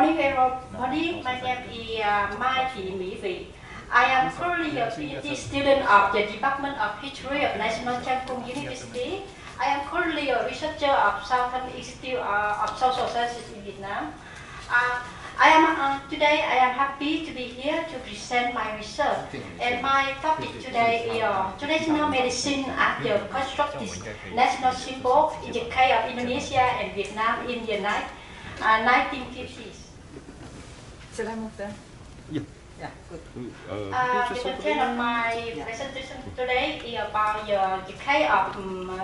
morning, everybody. My name is Mai Thị Mỹ Vị. I am currently a PhD student of the Department of History of National Changkung University. I am currently a researcher of Southern Institute of Social Sciences in Vietnam. Today I am happy to be here to present my research. And my topic today is traditional medicine as the constructed national symbol in the case of Indonesia and Vietnam in the 1950s. Should I move there? Yeah. Yeah, good. The content of my presentation today is about the case of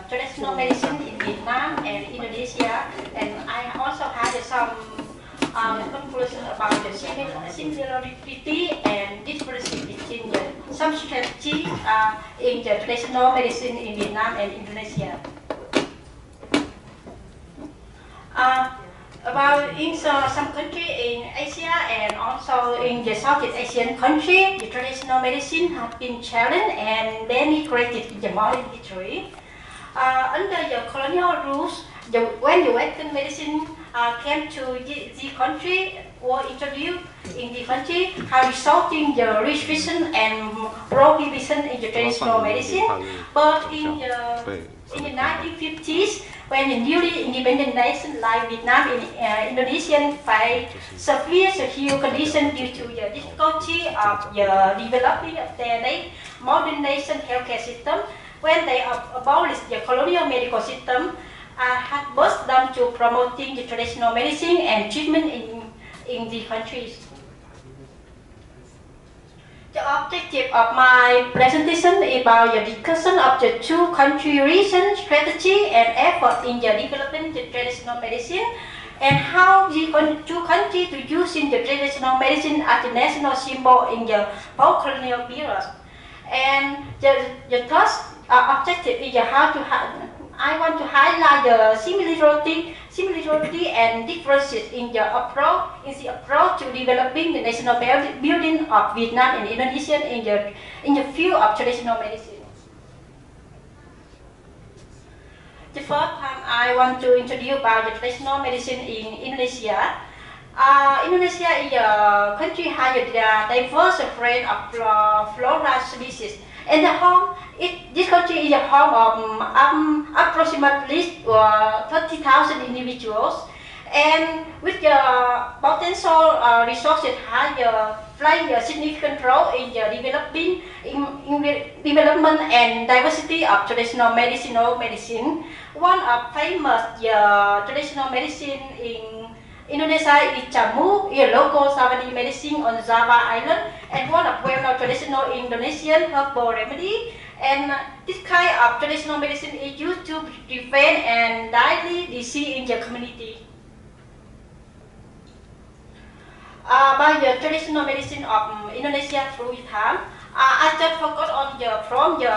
traditional medicine in Vietnam and Indonesia, and I also had some conclusion about the similarity and differences between some strategies in the traditional medicine in Vietnam and Indonesia. About in some countries in Asia and also in the Southeast Asian country, the traditional medicine has been challenged and denigrated in the modern history. Under the colonial rules, when the Western medicine came to the country or introduced in the country, have resulted in the restriction and prohibition in the traditional medicine. But in the 1950s, when the newly independent nations like Vietnam and Indonesia faced severe health conditions due to the difficulty of the developing of their modern nation healthcare system, when they abolished the colonial medical system, had pushed them to promoting the traditional medicine and treatment in the countries. The objective of my presentation is about the discussion of the two country region strategy and effort in the developing the traditional medicine, and how the two countries to using the traditional medicine as the national symbol in the post-colonial period. And the third objective is how to I want to highlight the similarity and differences in the approach to developing the national building of Vietnam and Indonesia in the field of traditional medicine. The first time I want to introduce about the traditional medicine in Indonesia. Indonesia is a country has a diverse range of flora species. And this country is a home of approximately 30,000 individuals, and with the potential resources play a significant role in the development and diversity of traditional medicine. One of famous traditional medicine in Indonesia is jamu, a local Savanese medicine on Java Island, and one of well-known traditional Indonesian herbal remedy. And this kind of traditional medicine is used to prevent and deadly disease in the community. By the traditional medicine of Indonesia through time, I just focus on from the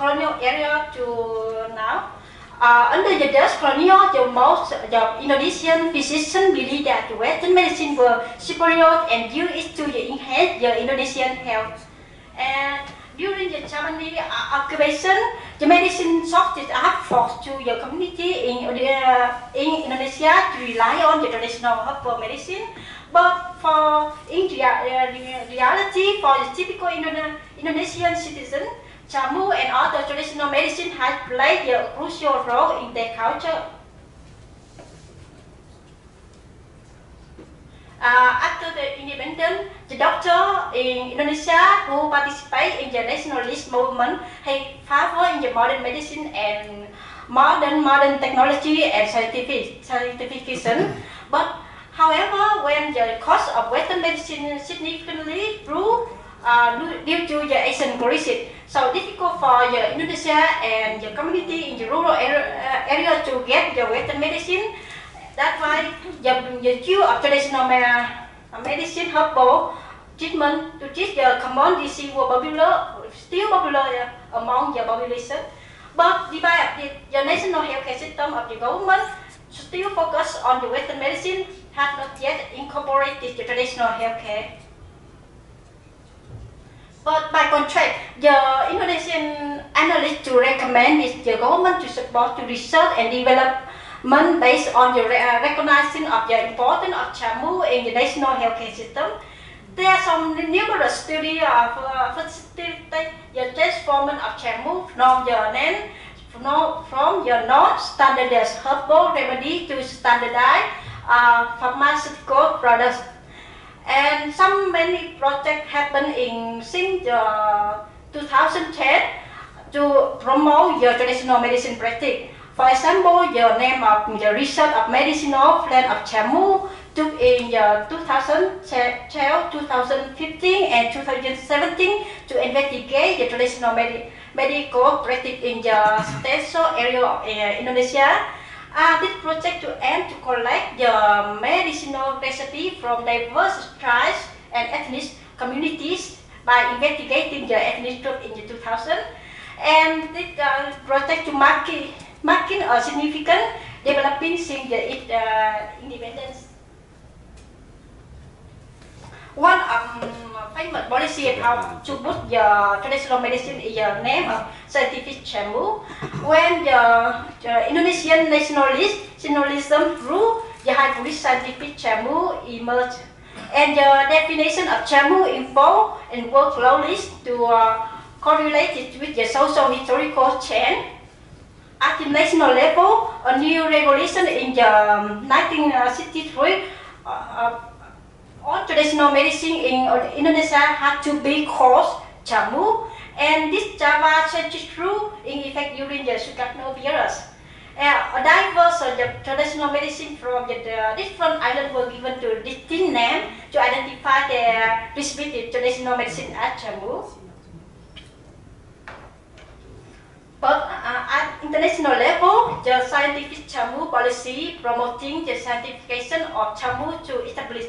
colonial era to now. Under the Dutch colonial, the Indonesian physicians believed that the Western medicine were superior and used to enhance the Indonesian health. And during the Japanese occupation, the medicine shortage are forced to the community in Indonesia to rely on the traditional herbal medicine. But in reality, for the typical Indonesian citizen, jamu and other traditional medicine has played a crucial role in their culture. After the independence, the doctor in Indonesia who participate in the nationalist movement favor in the modern medicine and modern technology and scientification. But however, when the cost of Western medicine significantly grew due to the Asian crisis, so difficult for the Indonesia and the community in the rural area to get the Western medicine. That's why the use of traditional medicine herbal treatment to treat the common disease were still popular among the population. But despite the national healthcare system of the government still focus on the Western medicine, has not yet incorporated the traditional healthcare. But by contrast, the Indonesian analysts to recommend the government to support to research and develop based on the recognition of the importance of chamu in the national healthcare system. There are some numerous studies of facilitate the transformation of chamu from the non-standardized herbal remedy to standardized pharmaceutical products. And many projects happen since 2010 to promote the traditional medicine practice. For example, the name of the research of medicinal plant of chamu took in 2012, 2015 and 2017 to investigate the traditional medical practice in the central area of Indonesia. This project to aim to collect the medicinal recipe from diverse tribes and ethnic communities by investigating the ethnic group in the 2000. And this project to marking a significant development since its independence. One famous policy how to put the traditional medicine in the name of scientific chamu. When the Indonesian nationalism through the hybrid scientific chamu emerged, and the definition of chamu involved and work closely to correlated with the social historical change. At the national level, a new regulation in the 1963 on traditional medicine in Indonesia had to be called chamu, and this Java changed through in effect during the Sukarno virus. A diverse traditional medicine from the different islands were given to distinct names to identify their respective traditional medicine as chamu. But at international level, the scientific chamu policy promoting the scientification of chamu to establish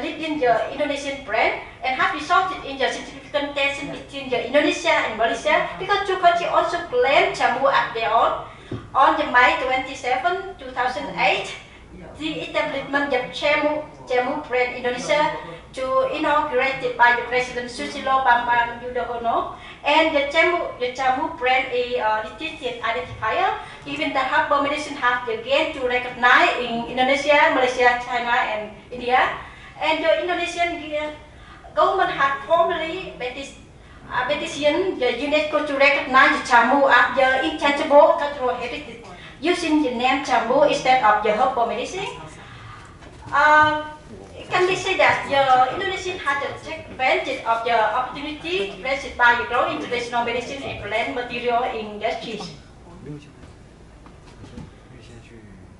leading the Indonesian brand and has resulted in the significant tension between Indonesia and Malaysia because two countries also claim chamu as their own. On May 27, 2008, the establishment of chamu brand Indonesia to inaugurated by the President Susilo Bambang Yudhoyono, and the chamu brand is a distinctive identifier. Even the herbal medicine has again to recognize in Indonesia, Malaysia, China, and India. And the Indonesian government has formally petitioned the UNESCO to recognize the chamu as the intangible cultural heritage, using the name chamu instead of the herbal medicine. It can be said that the Indonesian has taken advantage of the opportunity presented by the growing traditional medicine and plant material industries.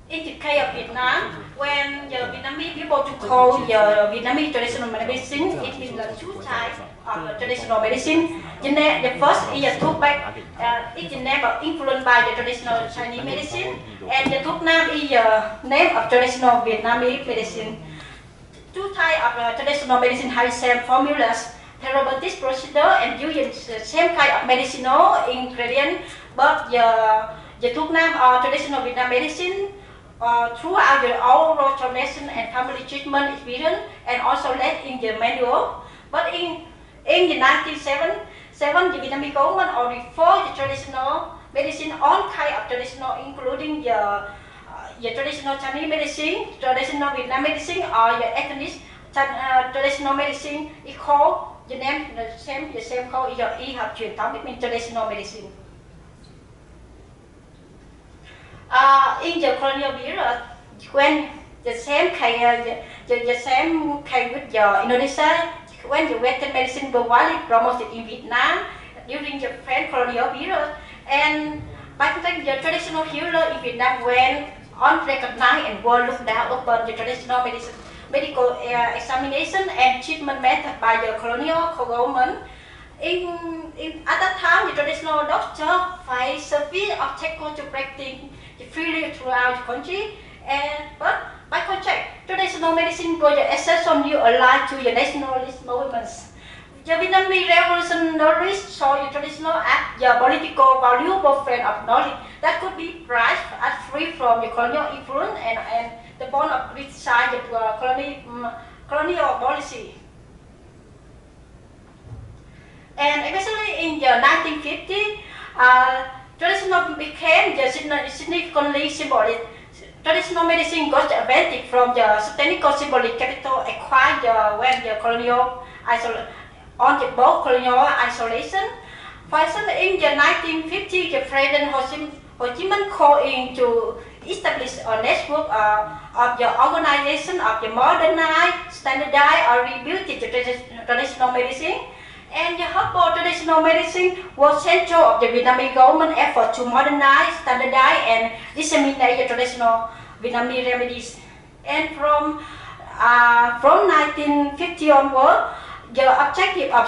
In the case of Vietnam, when the Vietnamese people to call the Vietnamese traditional medicine, it means the two types of traditional medicine. The first is a Thuốc Bắc, it's the name of influenced by the traditional Chinese medicine, and the Thuốc Nam is the name of traditional Vietnamese medicine. Two types of traditional medicine have the same formulas, therapeutic procedure, and using the same kind of medicinal ingredient, but the Thuốc Nam or traditional Vietnam medicine throughout the oral tradition and family treatment experience, and also led in the manual. But in the 1977, the Vietnamese government only for the traditional medicine, all kind of traditional, including the traditional Chinese medicine, traditional Vietnam medicine, or the ethnic traditional medicine, is called the name the same called y học truyền thống, it means traditional medicine. In the colonial period, when the same case with the Indonesia, when the Western medicine was widely promoted in Vietnam during the French colonial period, and by the time the traditional healer in Vietnam went unrecognized and were looked down upon the traditional medical examination and treatment method by the colonial government. At that time, the traditional doctor faced severe obstacles to practice freely throughout the country, but by contrast, traditional medicine was the essential new ally to the nationalist movements. The Vietnamese revolutionaries saw the traditional as the political valuable friend of knowledge that could be prized as free from the colonial influence and the bond of criticize the colonial policy. And especially in the 1950s, traditional became the significantly symbolic. Traditional medicine got advantage from the technical symbolic capital acquired when the colonial isolation. For example, in the 1950s, the President Ho Chi Minh called in to establish a network of the organization of the modernized, standardized, or rebuilt traditional medicine. And the herbal traditional medicine was central of the Vietnamese government effort to modernize, standardize, and disseminate the traditional Vietnamese remedies. And from 1950 onward, the objective of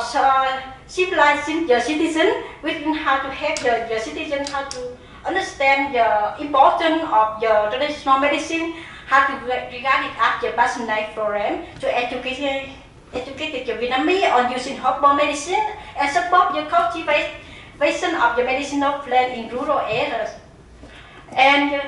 civilizing the citizen, which how to help the citizen how to understand the importance of the traditional medicine, how to regard it as the passionate program to educate the Vietnamese on using herbal medicine and support the cultivation of the medicinal plant in rural areas. And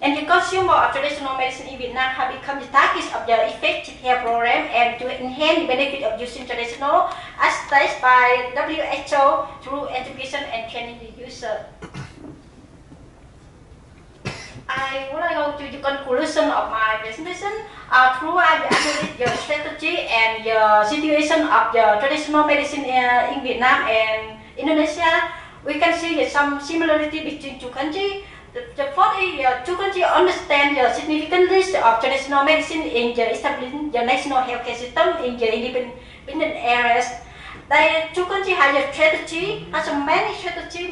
the consumer of traditional medicine in Vietnam have become the target of the effective health program and to enhance the benefit of using traditional as stated by WHO through education and training the user. I would like to go to the conclusion of my presentation. Throughout the strategy and the situation of the traditional medicine in Vietnam and Indonesia, we can see some similarity between two countries. The first is two countries understand the significance of traditional medicine in the establishing the national healthcare system in the independent areas. The two countries have a strategy,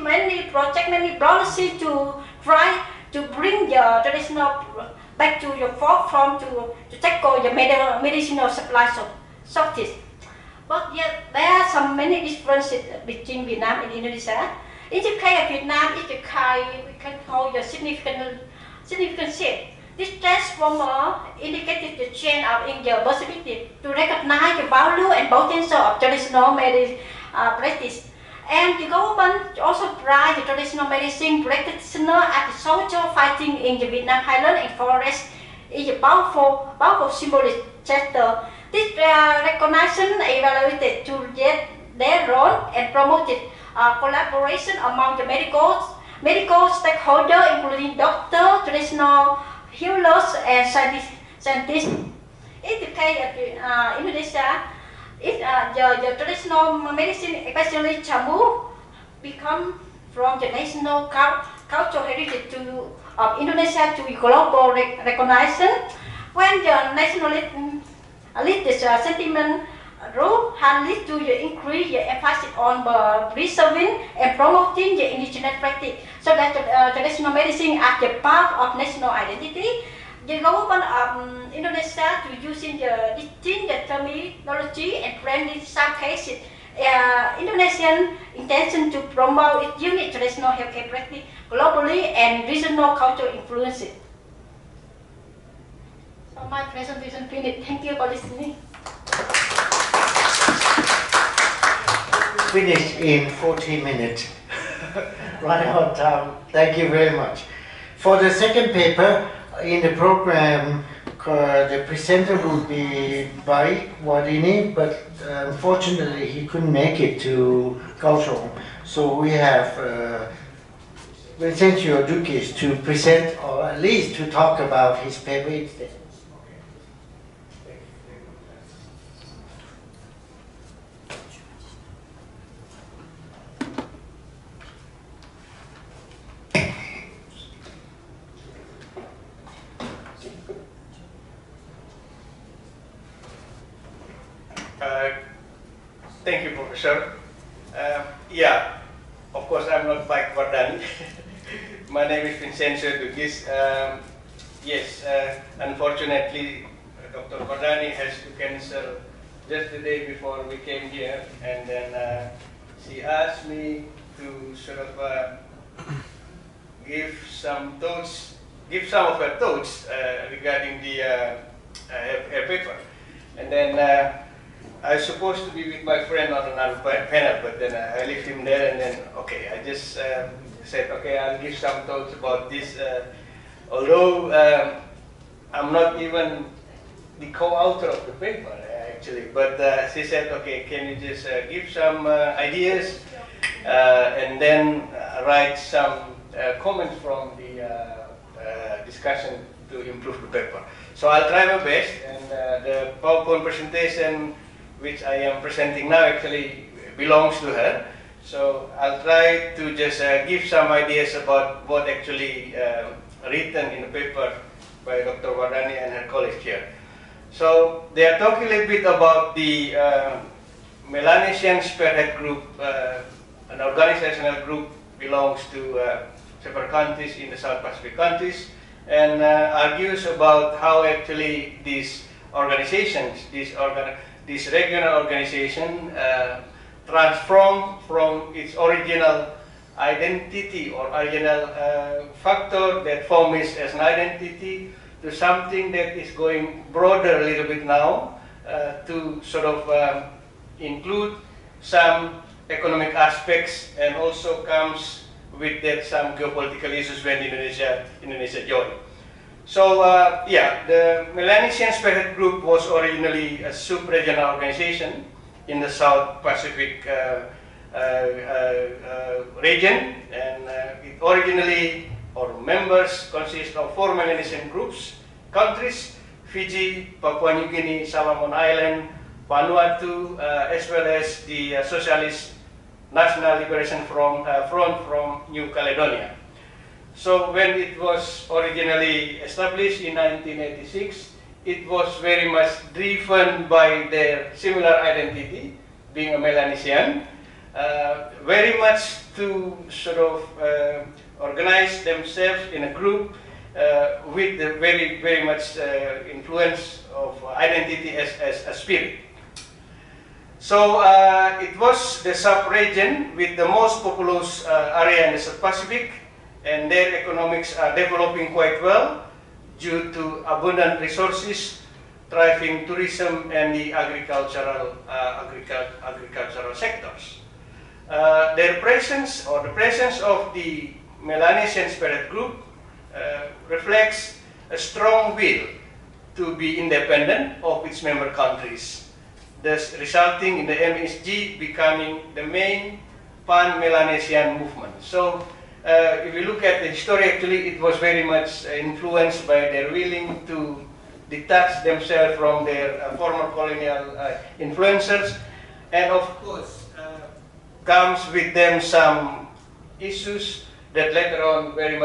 many projects, many policies to try to bring the traditional back to the forefront to tackle the medicinal supply shortage. But yet there are some many differences between Vietnam and Indonesia. In the case of Vietnam, it's the kind we can call the significant shift. This transformer indicated the change in the possibility to recognize the value and potential of traditional medicine practice. And the government also prides the traditional medicine practitioner as the social fighting in the Vietnam highland and forest is a powerful symbolic gesture. This recognition evaluated to their role and promoted collaboration among the medical stakeholders, including doctors, traditional healers, and scientists. In the case of Indonesia, the traditional medicine, especially Jamu, become from the national cultural heritage of Indonesia to global recognition. When the nationalist sentiment has led to the increased emphasis on preserving and promoting the indigenous practice, so that traditional medicine as the part of national identity. The government of Indonesia to using the distinct terminology and brand in some cases, Indonesian intention to promote its unique traditional healthcare practice globally and regional cultural influences. So my presentation finished. Thank you for listening. Finished in 40 minutes. Right on time. Thank you very much. For the second paper in the program, the presenter will be Bai Wadini, but unfortunately he couldn't make it to Kaohsiung. So we have Wenzao ICSEAS to present, or at least to talk about his paper instead. Thank you, Professor. Yeah, of course I'm not Pak Wardani. My name is Wenzao ICSEAS. Yes, unfortunately, Dr. Wardani has to cancel just the day before we came here, and then she asked me to sort of give some of her thoughts regarding the her paper, and then. I was supposed to be with my friend on another panel, but then I left him there, and then, okay, I just said, okay, I'll give some thoughts about this, although I'm not even the co-author of the paper, actually, but she said, okay, can you just give some ideas, and then write some comments from the discussion to improve the paper. So I'll try my best, and the PowerPoint presentation which I am presenting now actually belongs to her. So I'll try to just give some ideas about what actually written in the paper by Dr. Wardani and her colleagues here. So they are talking a little bit about the Melanesian Spearhead Group, an organizational group belongs to several countries in the South Pacific countries, and argues about how actually these organizations, this regional organization, transform from its original identity or original factor that forms as an identity to something that is going broader a little bit now to sort of include some economic aspects, and also comes with that some geopolitical issues when Indonesia joined. So yeah, the Melanesian Spearhead Group was originally a sub-regional organization in the South Pacific region, and it originally, or members consist of 4 Melanesian groups, countries: Fiji, Papua New Guinea, Solomon Island, Vanuatu, as well as the Socialist National Liberation Front from New Caledonia. So when it was originally established in 1986, it was very much driven by their similar identity, being a Melanesian, very much to sort of organize themselves in a group with the very much influence of identity as a spirit. So it was the sub-region with the most populous area in the South Pacific, and their economics are developing quite well due to abundant resources, thriving tourism, and the agricultural sectors. Their presence, or the presence of the Melanesian Spearhead Group, reflects a strong will to be independent of its member countries, thus resulting in the MSG becoming the main pan-Melanesian movement. So if you look at the history, actually it was very much influenced by their willing to detach themselves from their former colonial influencers, and of course comes with them some issues that later on very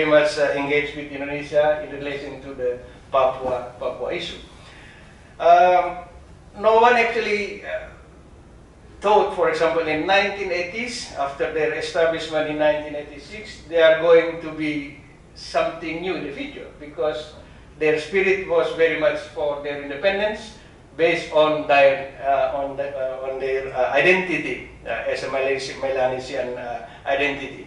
much engaged with Indonesia in relation to the Papua issue. No one actually thought, for example, in 1980s, after their establishment in 1986, they are going to be something new in the future, because their spirit was very much for their independence, based on their identity as a Melanesian identity.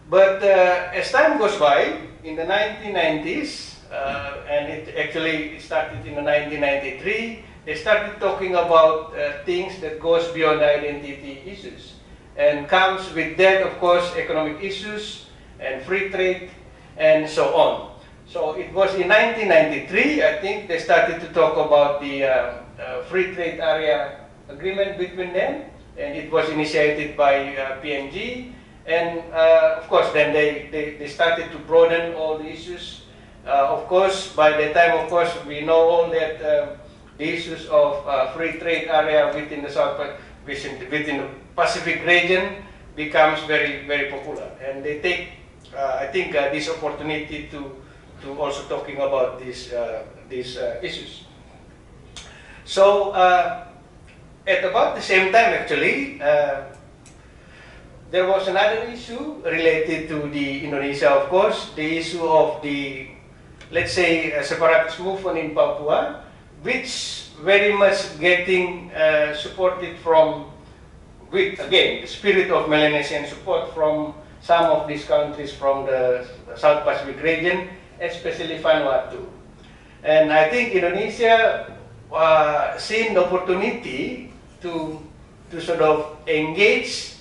But as time goes by, in the 1990s, and it actually started in the 1993, they started talking about things that goes beyond identity issues, and comes with that, of course, economic issues and free trade and so on. So it was in 1993, I think, they started to talk about the free trade area agreement between them, and it was initiated by PNG, and of course then they started to broaden all the issues. Of course, by the time, of course, we know all that the issues of free trade area within the within the Pacific region becomes very popular, and they take, I think, this opportunity to also talking about these issues. So at about the same time, actually, there was another issue related to the Indonesia, of course, the issue of the, let's say, separatist movement in Papua, which very much getting supported from, with, again, the spirit of Melanesian support from some of these countries from the South Pacific region, especially Vanuatu. And I think Indonesia seen the opportunity to sort of engage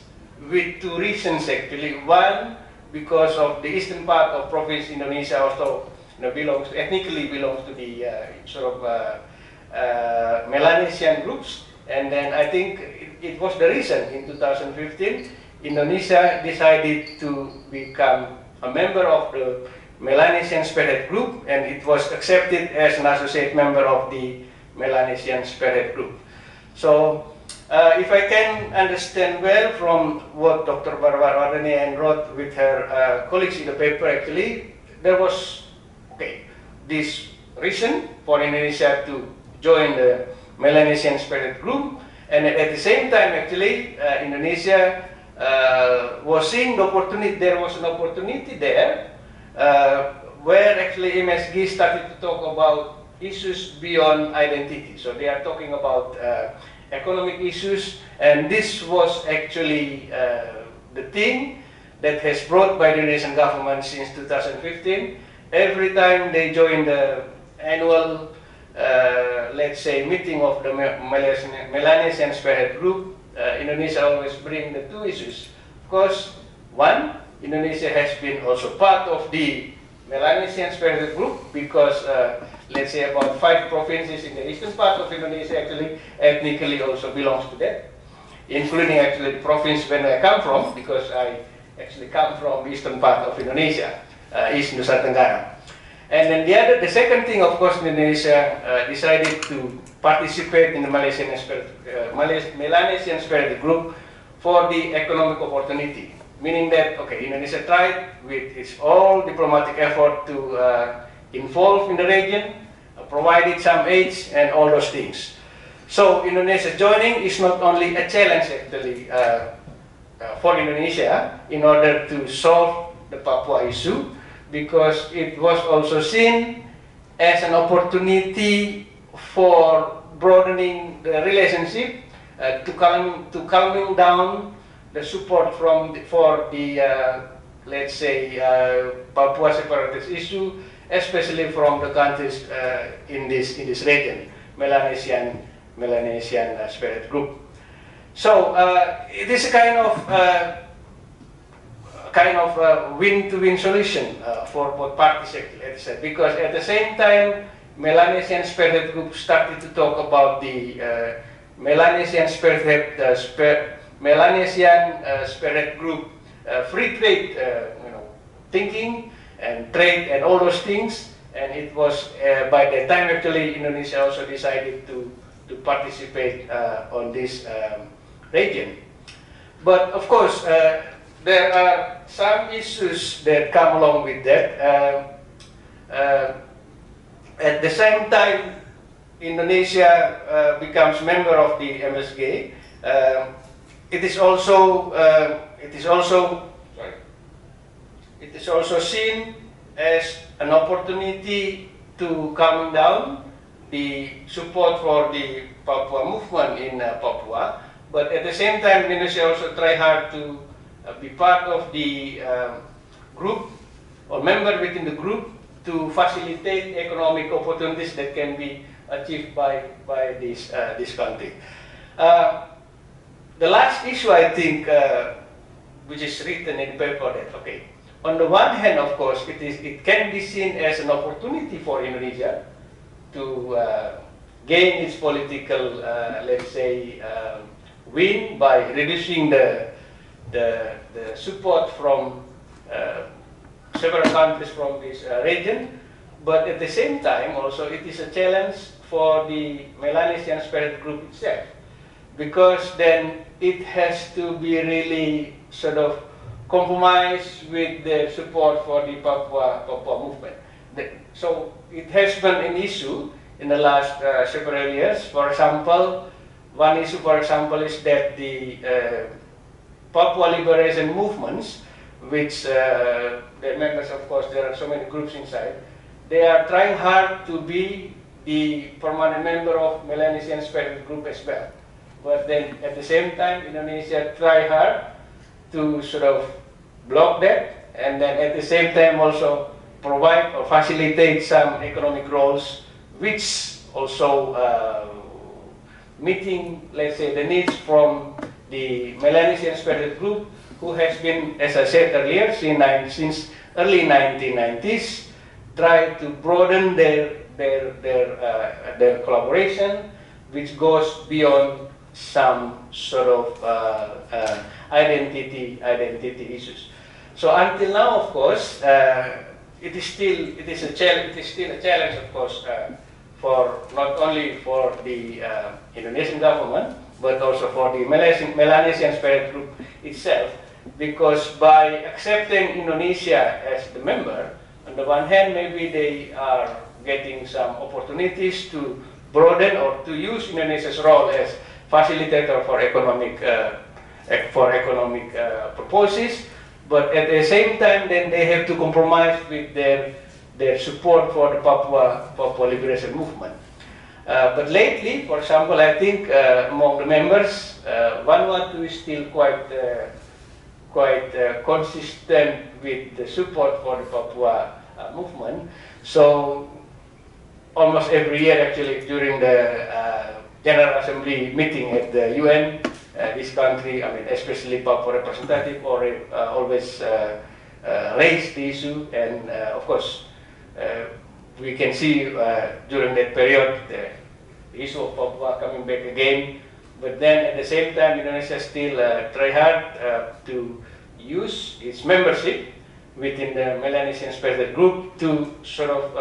with 2 reasons, actually. One, because of the eastern part of province Indonesia also ethnically belongs to the sort of Melanesian groups, And then I think it was the reason in 2015, Indonesia decided to become a member of the Melanesian Spearhead Group, and it was accepted as an associate member of the Melanesian Spearhead Group. So, if I can understand well from what Dr. Barbara Ardenian wrote with her colleagues in the paper, actually, there was this reason for Indonesia to join the Melanesian Spearhead Group, and at the same time, actually, Indonesia was seeing the opportunity. There was an opportunity there where actually MSG started to talk about issues beyond identity. So they are talking about economic issues, and this was actually the thing that has brought by the Indonesian government since 2015. Every time they join the annual, let's say, meeting of the Melanesian Spearhead Group, Indonesia always bring the two issues. Of course, one, Indonesia has been also part of the Melanesian Spearhead Group because let's say about 5 provinces in the eastern part of Indonesia actually ethnically also belongs to that, including actually the province where I come from, because I actually come from the eastern part of Indonesia, East Nusa Tenggara. And then the second thing, of course, Indonesia decided to participate in the Melanesian Spearhead Group for the economic opportunity. Meaning that, Indonesia tried with its all diplomatic effort to involve in the region, provided some aid and all those things. So Indonesia joining is not only a challenge actually for Indonesia in order to solve the Papua issue, because it was also seen as an opportunity for broadening the relationship, to calming down the support for the let's say Papua separatist issue, especially from the countries in this region, Melanesian Spearhead Group. So it is a kind of win-to-win solution for both parties, actually, because at the same time, Melanesian Spearhead Group started to talk about the Melanesian Spearhead Group free trade, thinking and trade and all those things. And it was by the time actually Indonesia also decided to participate on this region. But of course, there are some issues that come along with that. At the same time, Indonesia becomes member of the MSG. It is also seen as an opportunity to calm down the support for the Papua movement in Papua. But at the same time, Indonesia also try hard to be part of the group or member within the group to facilitate economic opportunities that can be achieved by this country. The last issue, I think, which is written in the paper, that on the one hand, of course, it can be seen as an opportunity for Indonesia to gain its political, let's say, win by reducing the support from several countries from this region. But at the same time, also, it is a challenge for the Melanesian Spearhead Group itself, because then it has to be really sort of compromise with the support for the Papua movement. So it has been an issue in the last several years. For example, one issue, for example, is that the Papua liberation movements, which the members, of course, there are so many groups inside, they are trying hard to be the permanent member of Melanesian Spearhead Group as well. But then at the same time, Indonesia try hard to sort of block that, and then at the same time also provide or facilitate some economic roles, which also meeting, let's say, the needs from the Melanesian Spearhead Group, who has been, as I said earlier, since early 1990s, try to broaden their collaboration, which goes beyond some sort of identity issues. So until now, of course, it is still a challenge, of course, for not only for the Indonesian government, but also for the Melanesian Spirit Group itself, because by accepting Indonesia as the member, on the one hand, maybe they are getting some opportunities to broaden or to use Indonesia's role as facilitator for economic purposes, but at the same time, then they have to compromise with their support for the Papua Liberation Movement. But lately, for example, I think among the members, Vanuatu is still quite consistent with the support for the Papua movement. So almost every year, actually, during the General Assembly meeting at the UN, this country, I mean, especially Papua representative, always raise the issue, and of course, we can see during that period the issue of Papua coming back again. But then at the same time, Indonesia still try hard to use its membership within the Melanesian Spirit Group to sort of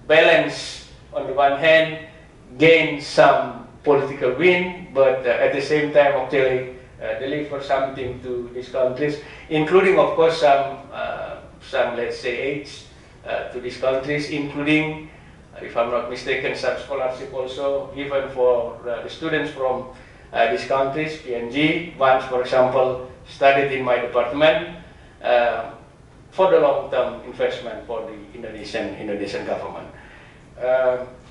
balance, on the one hand, gain some political win, but at the same time actually deliver something to these countries, including, of course, some let's say, aids to these countries, including, if I'm not mistaken, some scholarship also given for the students from these countries, PNG. Once, for example, studied in my department for the long-term investment for the Indonesian government.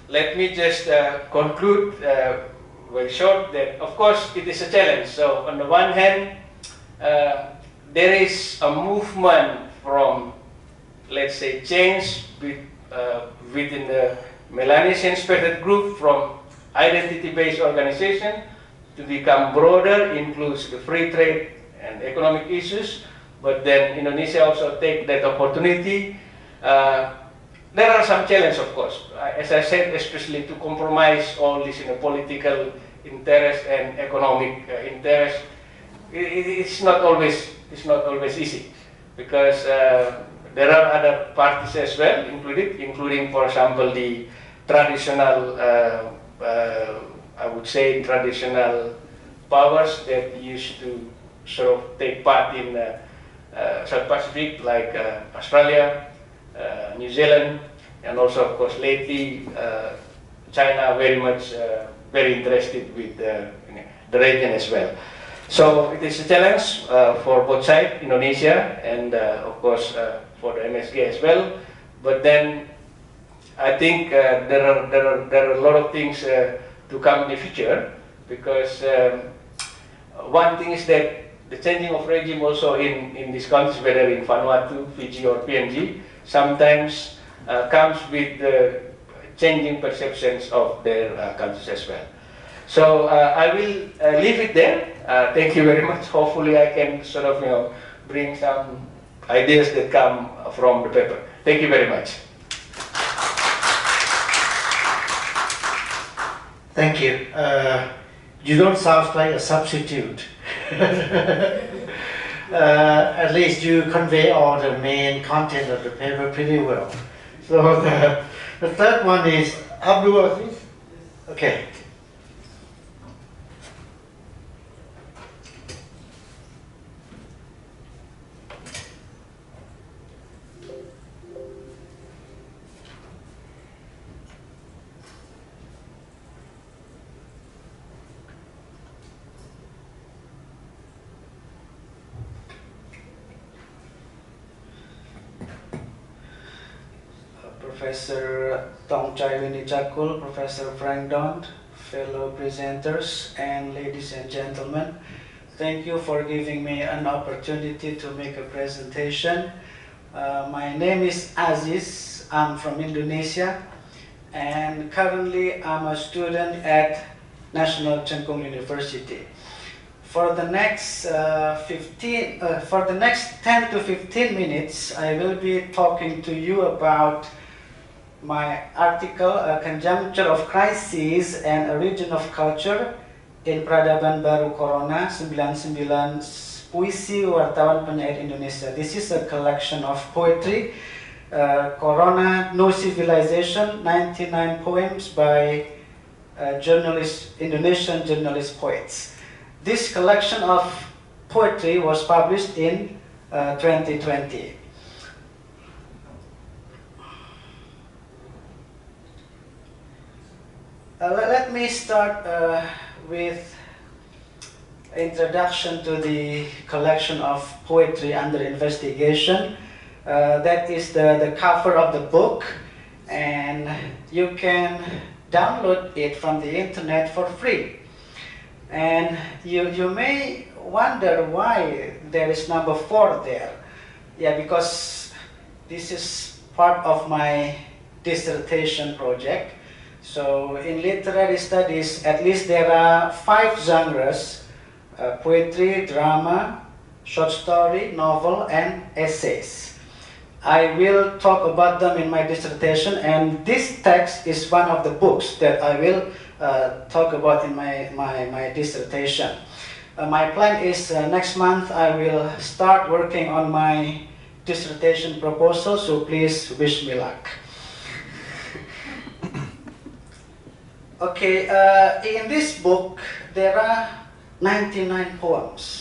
Let me just conclude very short that, of course, it is a challenge. So on the one hand, there is a movement from, let's say, change within the Melanesian Spirit Group from identity-based organization to become broader, includes the free trade and economic issues, but then Indonesia also take that opportunity. There are some challenges, of course, as I said, especially to compromise all this political interest and economic interest. It's not always easy, because there are other parties as well including, for example, the traditional, I would say, traditional powers that used to sort of take part in South Pacific, like Australia, New Zealand, and also, of course, lately China very interested with the region as well. So it is a challenge for both sides, Indonesia and of course for the MSG as well. But then I think there are a lot of things to come in the future, because one thing is that the changing of regime also in these countries, whether in Vanuatu, Fiji, or PNG, sometimes comes with changing perceptions of their countries as well. So I will leave it there. Thank you very much. Hopefully I can sort of bring some ideas that come from the paper. Thank you very much. Thank you. You don't sound like a substitute. At least you convey all the main content of the paper pretty well. So the third one is Abdul Aziz. Okay. Professor Tong Chai Winnie Chakul, Professor Frank Dont, fellow presenters, and ladies and gentlemen, thank you for giving me an opportunity to make a presentation. My name is Aziz. I'm from Indonesia, and currently I'm a student at National Chengkung University. For the next 10 to 15 minutes, I will be talking to you about my article, A Conjuncture of Crises and a Region of Culture, in Peradaban Baru Corona 99 Puisi Wartawan Penyair Indonesia. This is a collection of poetry. Corona No Civilization, 99 poems by Indonesian journalist poets. This collection of poetry was published in 2020. Let me start with introduction to the collection of poetry under investigation. That is the cover of the book, and you can download it from the internet for free. And you may wonder why there is number 4 there. Yeah, because this is part of my dissertation project. So in literary studies, at least there are 5 genres: poetry, drama, short story, novel, and essays. I will talk about them in my dissertation, and this text is one of the books that I will talk about in my dissertation. My plan is next month I will start working on my dissertation proposal, so please wish me luck. Okay, in this book there are 99 poems.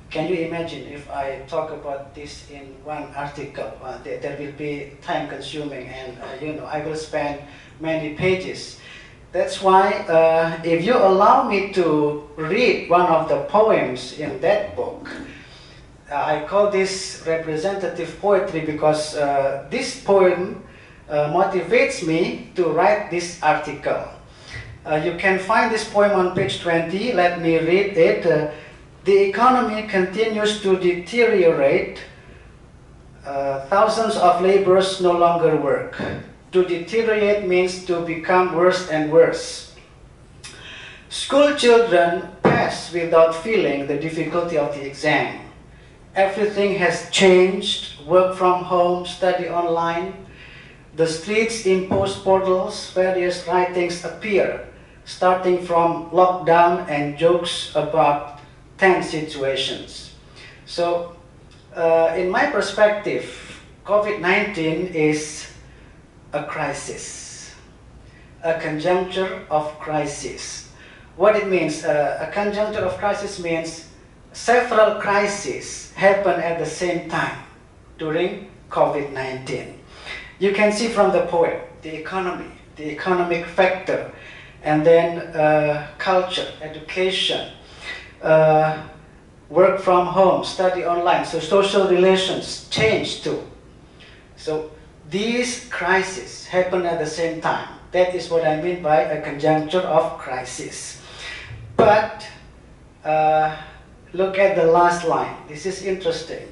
Can you imagine if I talk about this in one article? That will be time consuming, and I will spend many pages. That's why if you allow me to read one of the poems in that book, I call this representative poetry because this poem motivates me to write this article. You can find this poem on page 20. Let me read it. The economy continues to deteriorate. Thousands of laborers no longer work. To deteriorate means to become worse and worse. School children pass without feeling the difficulty of the exam. Everything has changed. Work from home, study online. The streets impose portals, various writings appear, starting from lockdown and jokes about tense situations. So, in my perspective, COVID-19 is a crisis, a conjuncture of crisis. What it means, a conjuncture of crisis means several crises happen at the same time during COVID-19. You can see from the poem, the economy, the economic factor, and then culture, education, work from home, study online. So social relations change too. So these crises happen at the same time. That is what I mean by a conjuncture of crisis. But look at the last line. This is interesting.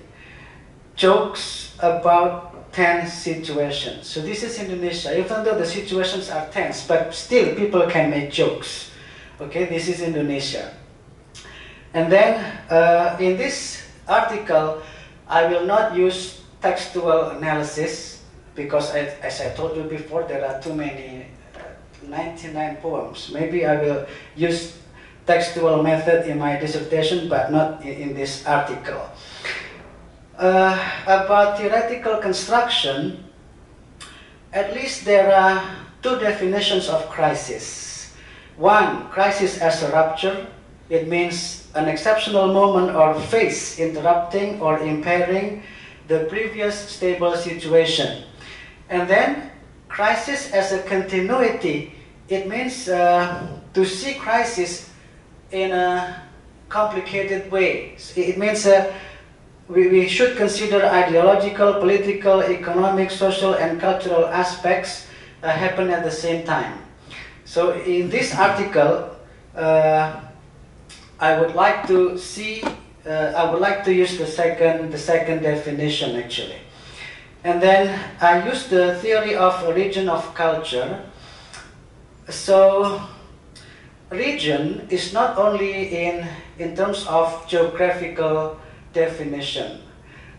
Jokes about tense situations. So this is Indonesia. Even though the situations are tense, but still people can make jokes. Okay, this is Indonesia. And then in this article, I will not use textual analysis because, as I told you before, there are too many 99 poems. Maybe I will use textual method in my dissertation, but not in this article. About theoretical construction, at least there are 2 definitions of crisis. One, crisis as a rupture. It means an exceptional moment or phase interrupting or impairing the previous stable situation. And then, crisis as a continuity. It means to see crisis in a complicated way. It means we should consider ideological, political, economic, social, and cultural aspects happen at the same time. So in this article, I would like to use the second definition actually. And then I use the theory of region of culture. So region is not only in terms of geographical definition.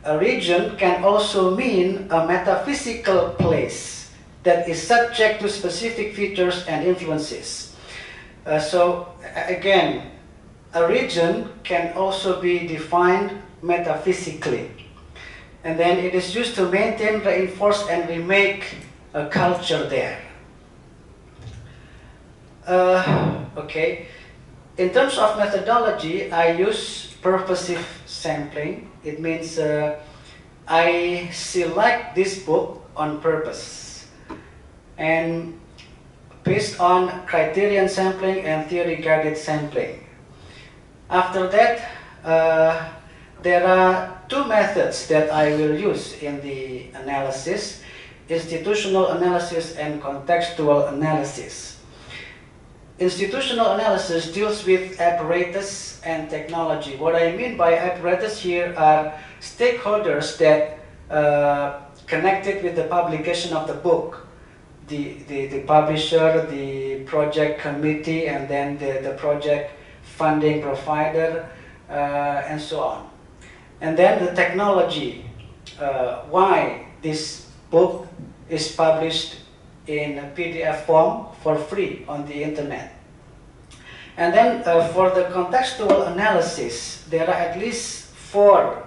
A region can also mean a metaphysical place that is subject to specific features and influences. Again, a region can also be defined metaphysically. And then it is used to maintain, reinforce, and remake a culture there. Okay. In terms of methodology, I use purposive sampling. It means I select this book on purpose. And based on criterion sampling and theory-guided sampling. After that, there are two methods that I will use in the analysis: institutional analysis and contextual analysis. Institutional analysis deals with apparatus and technology. What I mean by apparatus here are stakeholders that connected with the publication of the book. The publisher, the project committee, and then the project funding provider, and so on. And then the technology, why this book is published in a PDF form for free on the internet. And then for the contextual analysis, there are at least four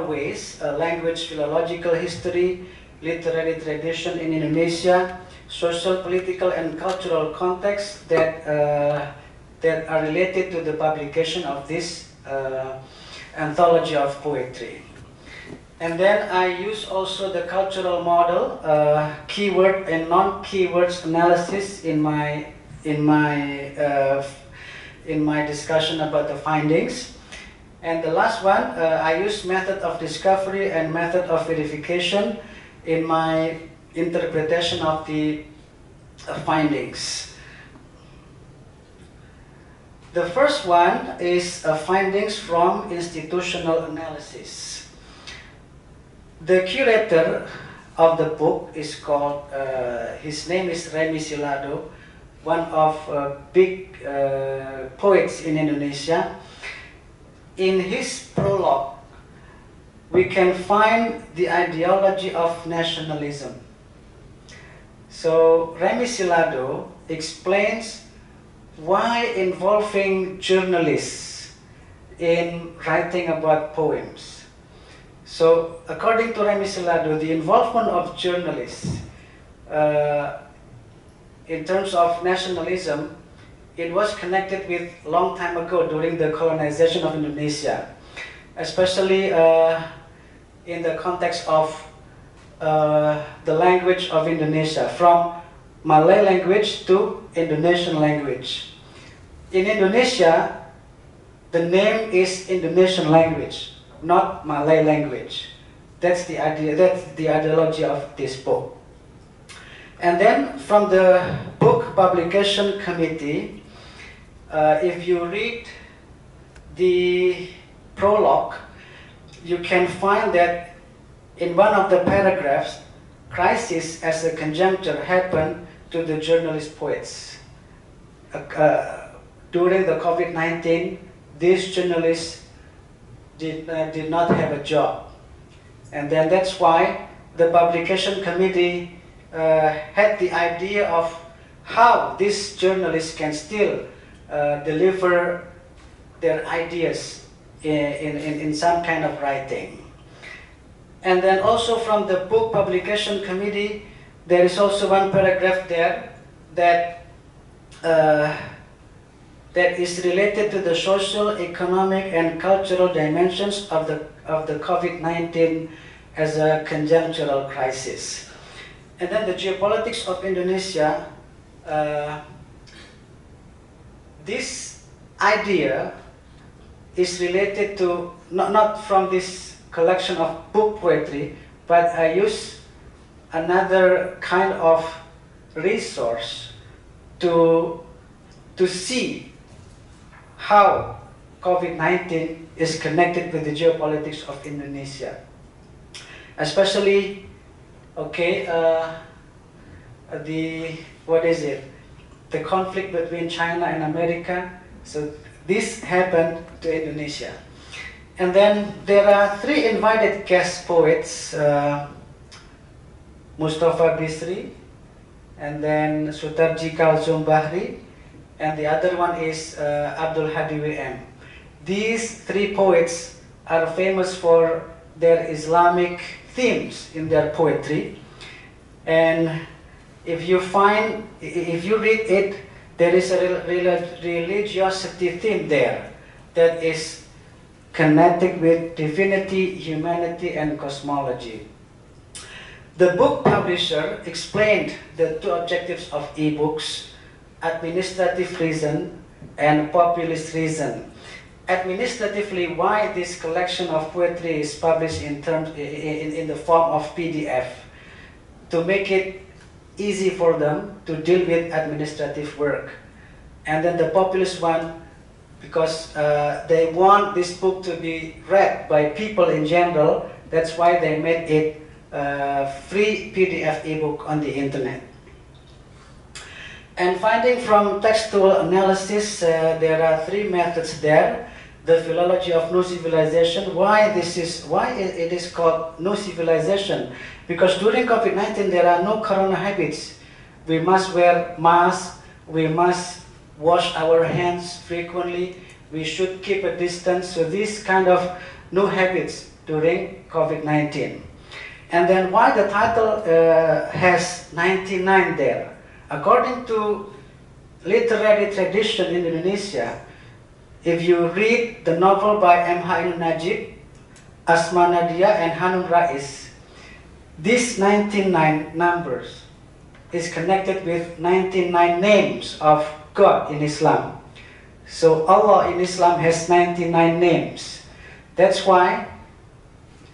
ways: language, philological history, literary tradition in Indonesia, social, political, and cultural context that are related to the publication of this anthology of poetry. And then I use also the cultural model, keyword and non-keywords analysis in my discussion about the findings. And the last one, I use method of discovery and method of verification in my interpretation of the findings. The first one is findings from institutional analysis. The curator of the book is called, his name is Remy Silado, one of big poets in Indonesia. In his prologue, we can find the ideology of nationalism. So Remy Silado explains why involving journalists in writing about poems. So according to Remy Silado, the involvement of journalists in terms of nationalism, it was connected with long time ago during the colonization of Indonesia, especially in the context of the language of Indonesia, from Malay language to Indonesian language. In Indonesia, the name is Indonesian language, not Malay language. That's the idea, that's the ideology of this book. And then from the book publication committee, if you read the prologue, you can find that in one of the paragraphs, crisis as a conjuncture happened to the journalist poets. During the COVID-19, these journalists did not have a job. And then that's why the publication committee had the idea of how these journalists can still deliver their ideas in some kind of writing. And then also from the book publication committee, there is also one paragraph there that that is related to the social, economic, and cultural dimensions of the COVID-19 as a conjunctural crisis. And then the geopolitics of Indonesia, this idea is related to, not from this collection of book poetry, but I use another kind of resource to see how COVID-19 is connected with the geopolitics of Indonesia. Especially, okay, the conflict between China and America. So this happened to Indonesia. And then there are three invited guest poets, Mustafa Bisri, and then Sutarji Kalsum Bahri, and the other one is Abdul Hadi WM. These three poets are famous for their Islamic themes in their poetry, and if you read it, there is a religiosity theme there that is connected with divinity, humanity, and cosmology. The book publisher explained the two objectives of e-books: administrative reason and populist reason. Administratively, why this collection of poetry is published in the form of PDF, to make it easy for them to deal with administrative work. And then the populist one, because they want this book to be read by people in general, that's why they made it free PDF ebook on the internet. And finding from textual analysis, there are three methods there. The philology of new civilization. Why it is called new civilization? Because during COVID-19 there are no corona habits. We must wear masks, we must wash our hands frequently, we should keep a distance. So these kind of new habits during COVID-19. And then why the title has 99 there? According to literary tradition in Indonesia, if you read the novel by M. Ainun Najib, Asma Nadia, and Hanun Rais, these 99 numbers is connected with 99 names of God in Islam. So Allah in Islam has 99 names. That's why,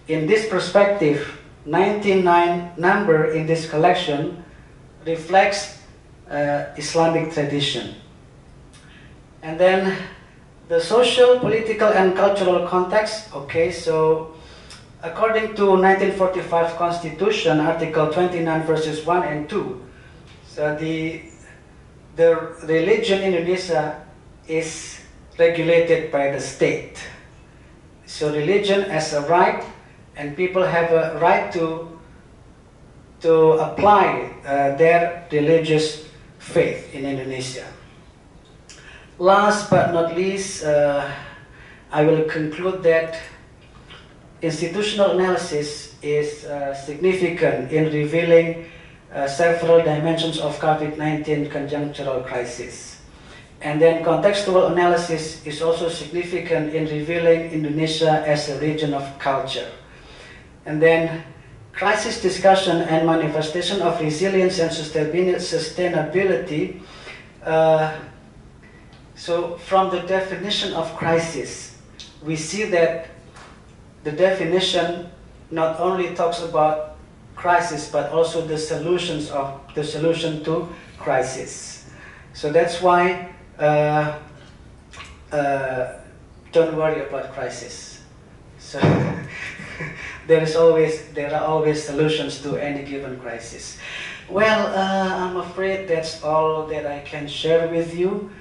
in this perspective, 99 number in this collection reflects Islamic tradition. And then the social, political, and cultural context. Okay, so according to 1945 Constitution, Article 29, verses 1 and 2, so the religion in Indonesia is regulated by the state. So religion as a right, and people have a right to apply their religious faith in Indonesia. Last but not least, I will conclude that institutional analysis is significant in revealing several dimensions of COVID-19 conjunctural crisis. And then contextual analysis is also significant in revealing Indonesia as a region of culture. And then crisis discussion and manifestation of resilience and sustainability. So from the definition of crisis, we see that the definition not only talks about crisis, but also the solution to crisis. So that's why don't worry about crisis. So there are always solutions to any given crisis. Well, I'm afraid that's all that I can share with you.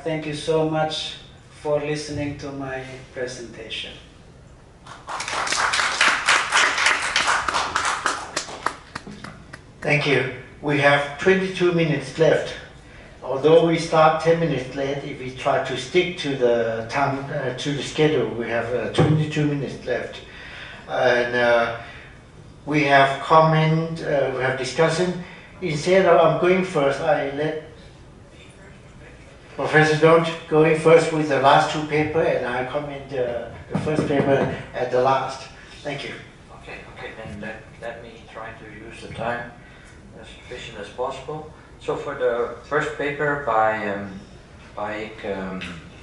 Thank you so much for listening to my presentation. Thank you. We have 22 minutes left. Although we start 10 minutes late, if we try to stick to the time, to the schedule, we have 22 minutes left. And we have comment, we have discussion. Instead of I'm going first, I let Professor Don't going first with the last two papers, and I comment the first paper at the last. Thank you. Okay, then let me try to use the time as efficient as possible. So for the first paper by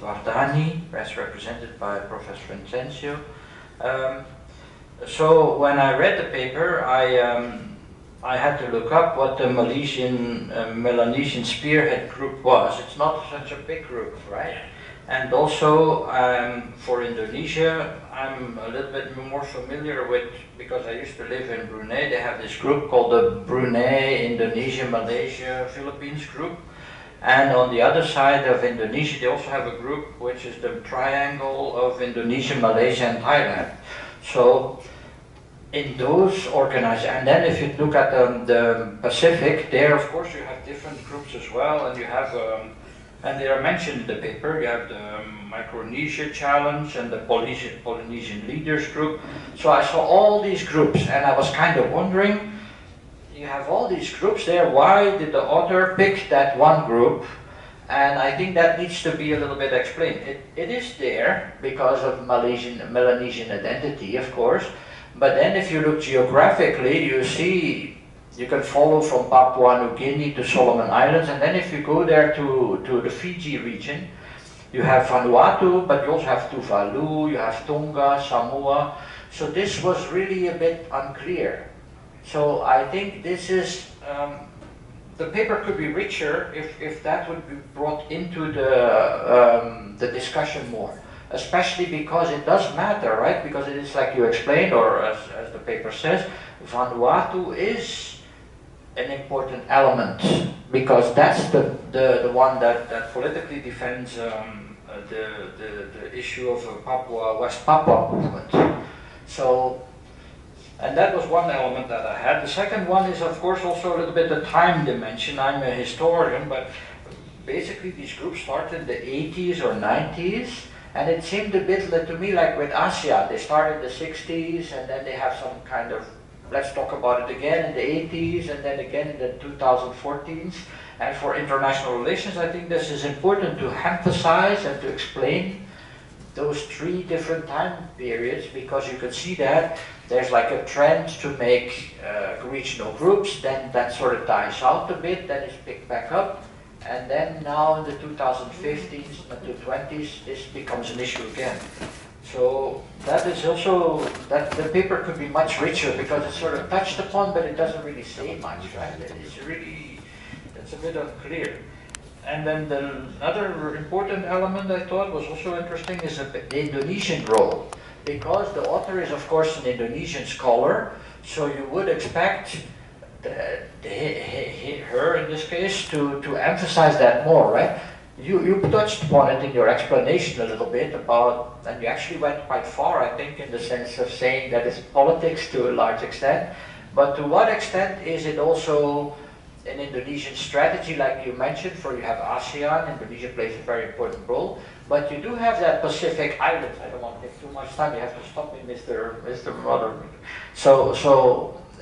Vardani, as represented by Professor Vincencio. So when I read the paper, I had to look up what the Melanesian Spearhead Group was. It's not such a big group, right? And also for Indonesia, I'm a little bit more familiar with, because I used to live in Brunei, they have this group called the Brunei, Indonesia, Malaysia, Philippines group. And on the other side of Indonesia, they also have a group which is the triangle of Indonesia, Malaysia, and Thailand. So in those organizations, and then if you look at the Pacific, there of course you have different groups as well, and you have And they are mentioned in the paper. You have the Micronesia Challenge and the Polynesian Leaders Group. So I saw all these groups and I was kind of wondering, you have all these groups there, why did the author pick that one group? And I think that needs to be a little bit explained. It is there because of Melanesian identity, of course, but then if you look geographically, you see you can follow from Papua New Guinea to Solomon Islands, and then if you go there to the Fiji region, you have Vanuatu, but you also have Tuvalu, you have Tonga, Samoa. So this was really a bit unclear. So I think this is, the paper could be richer if that would be brought into the discussion more. Especially because it does matter, right? Because it is like you explained, or as the paper says, Vanuatu is an important element because that's the one that politically defends the issue of West Papua movement. So, and that was one element that I had. The second one is of course also a little bit the time dimension. I'm a historian, but basically these groups started in the 80s or 90s, and it seemed a bit to me like with ASEAN. They started in the 60s and then they have some kind of, let's talk about it again in the 80s and then again in the 2014s. And for international relations, I think this is important to emphasize and to explain those three different time periods, because you can see that there's like a trend to make regional groups, then that sort of dies out a bit, then it's picked back up, and then now in the 2015s and 2020s, this becomes an issue again. So that is also, that the paper could be much richer because it's sort of touched upon, but it doesn't really say much, right? It's really, it's a bit unclear. And then the other important element I thought was also interesting is the Indonesian role. Because the author is of course an Indonesian scholar, so you would expect her in this case to emphasize that more, right? You touched upon it in your explanation a little bit about, and you actually went quite far, I think, in the sense of saying that it's politics to a large extent, but to what extent is it also an Indonesian strategy, like you mentioned, for you have ASEAN, Indonesia plays a very important role, but you do have that Pacific Islands. I don't want to take too much time, you have to stop me, Mr. Mother. So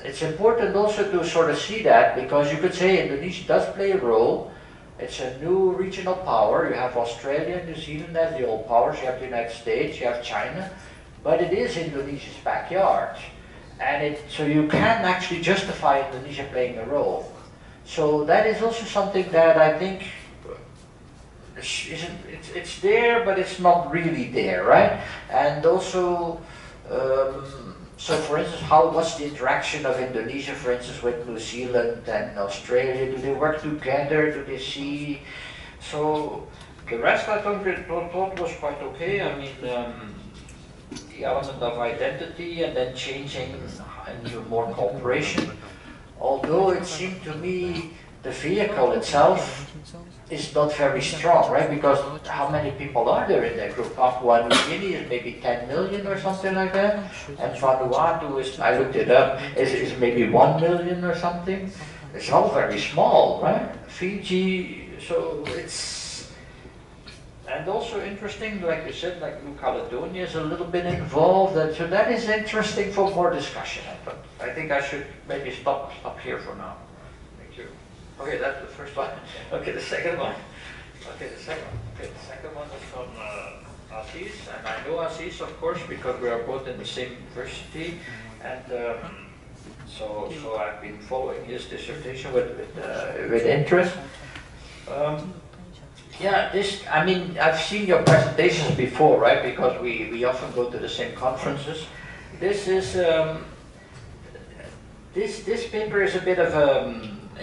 it's important also to sort of see that, because you could say Indonesia does play a role. It's a new regional power. You have Australia and New Zealand as the old powers, you have the United States, you have China, but it is Indonesia's backyard. And so you can actually justify Indonesia playing a role. So that is also something that I think it's there, but it's not really there, right? And also, so for instance, what's the interaction of Indonesia, for instance, with New Zealand and Australia? Do they work together? Do they see? So the rest I thought was quite okay. I mean, the element of identity and then changing into more cooperation. Although it seemed to me the vehicle itself is not very strong, right? Because how many people are there in that group? Papua New Guinea is maybe 10 million or something like that. And Vanuatu is, I looked it up, is maybe 1 million or something. It's all very small, right? Fiji, so it's, and also interesting, like you said, like New Caledonia is a little bit involved, and so that is interesting for more discussion. But I think I should maybe stop here for now. Thank you. Okay, that's the first one. Okay, the second one. Okay, the second one is from ICSEAS, and I know ICSEAS, of course, because we are both in the same university, and so I've been following his dissertation with interest. Yeah, I mean, I've seen your presentations before, right? Because we often go to the same conferences. This is this paper is a bit of a,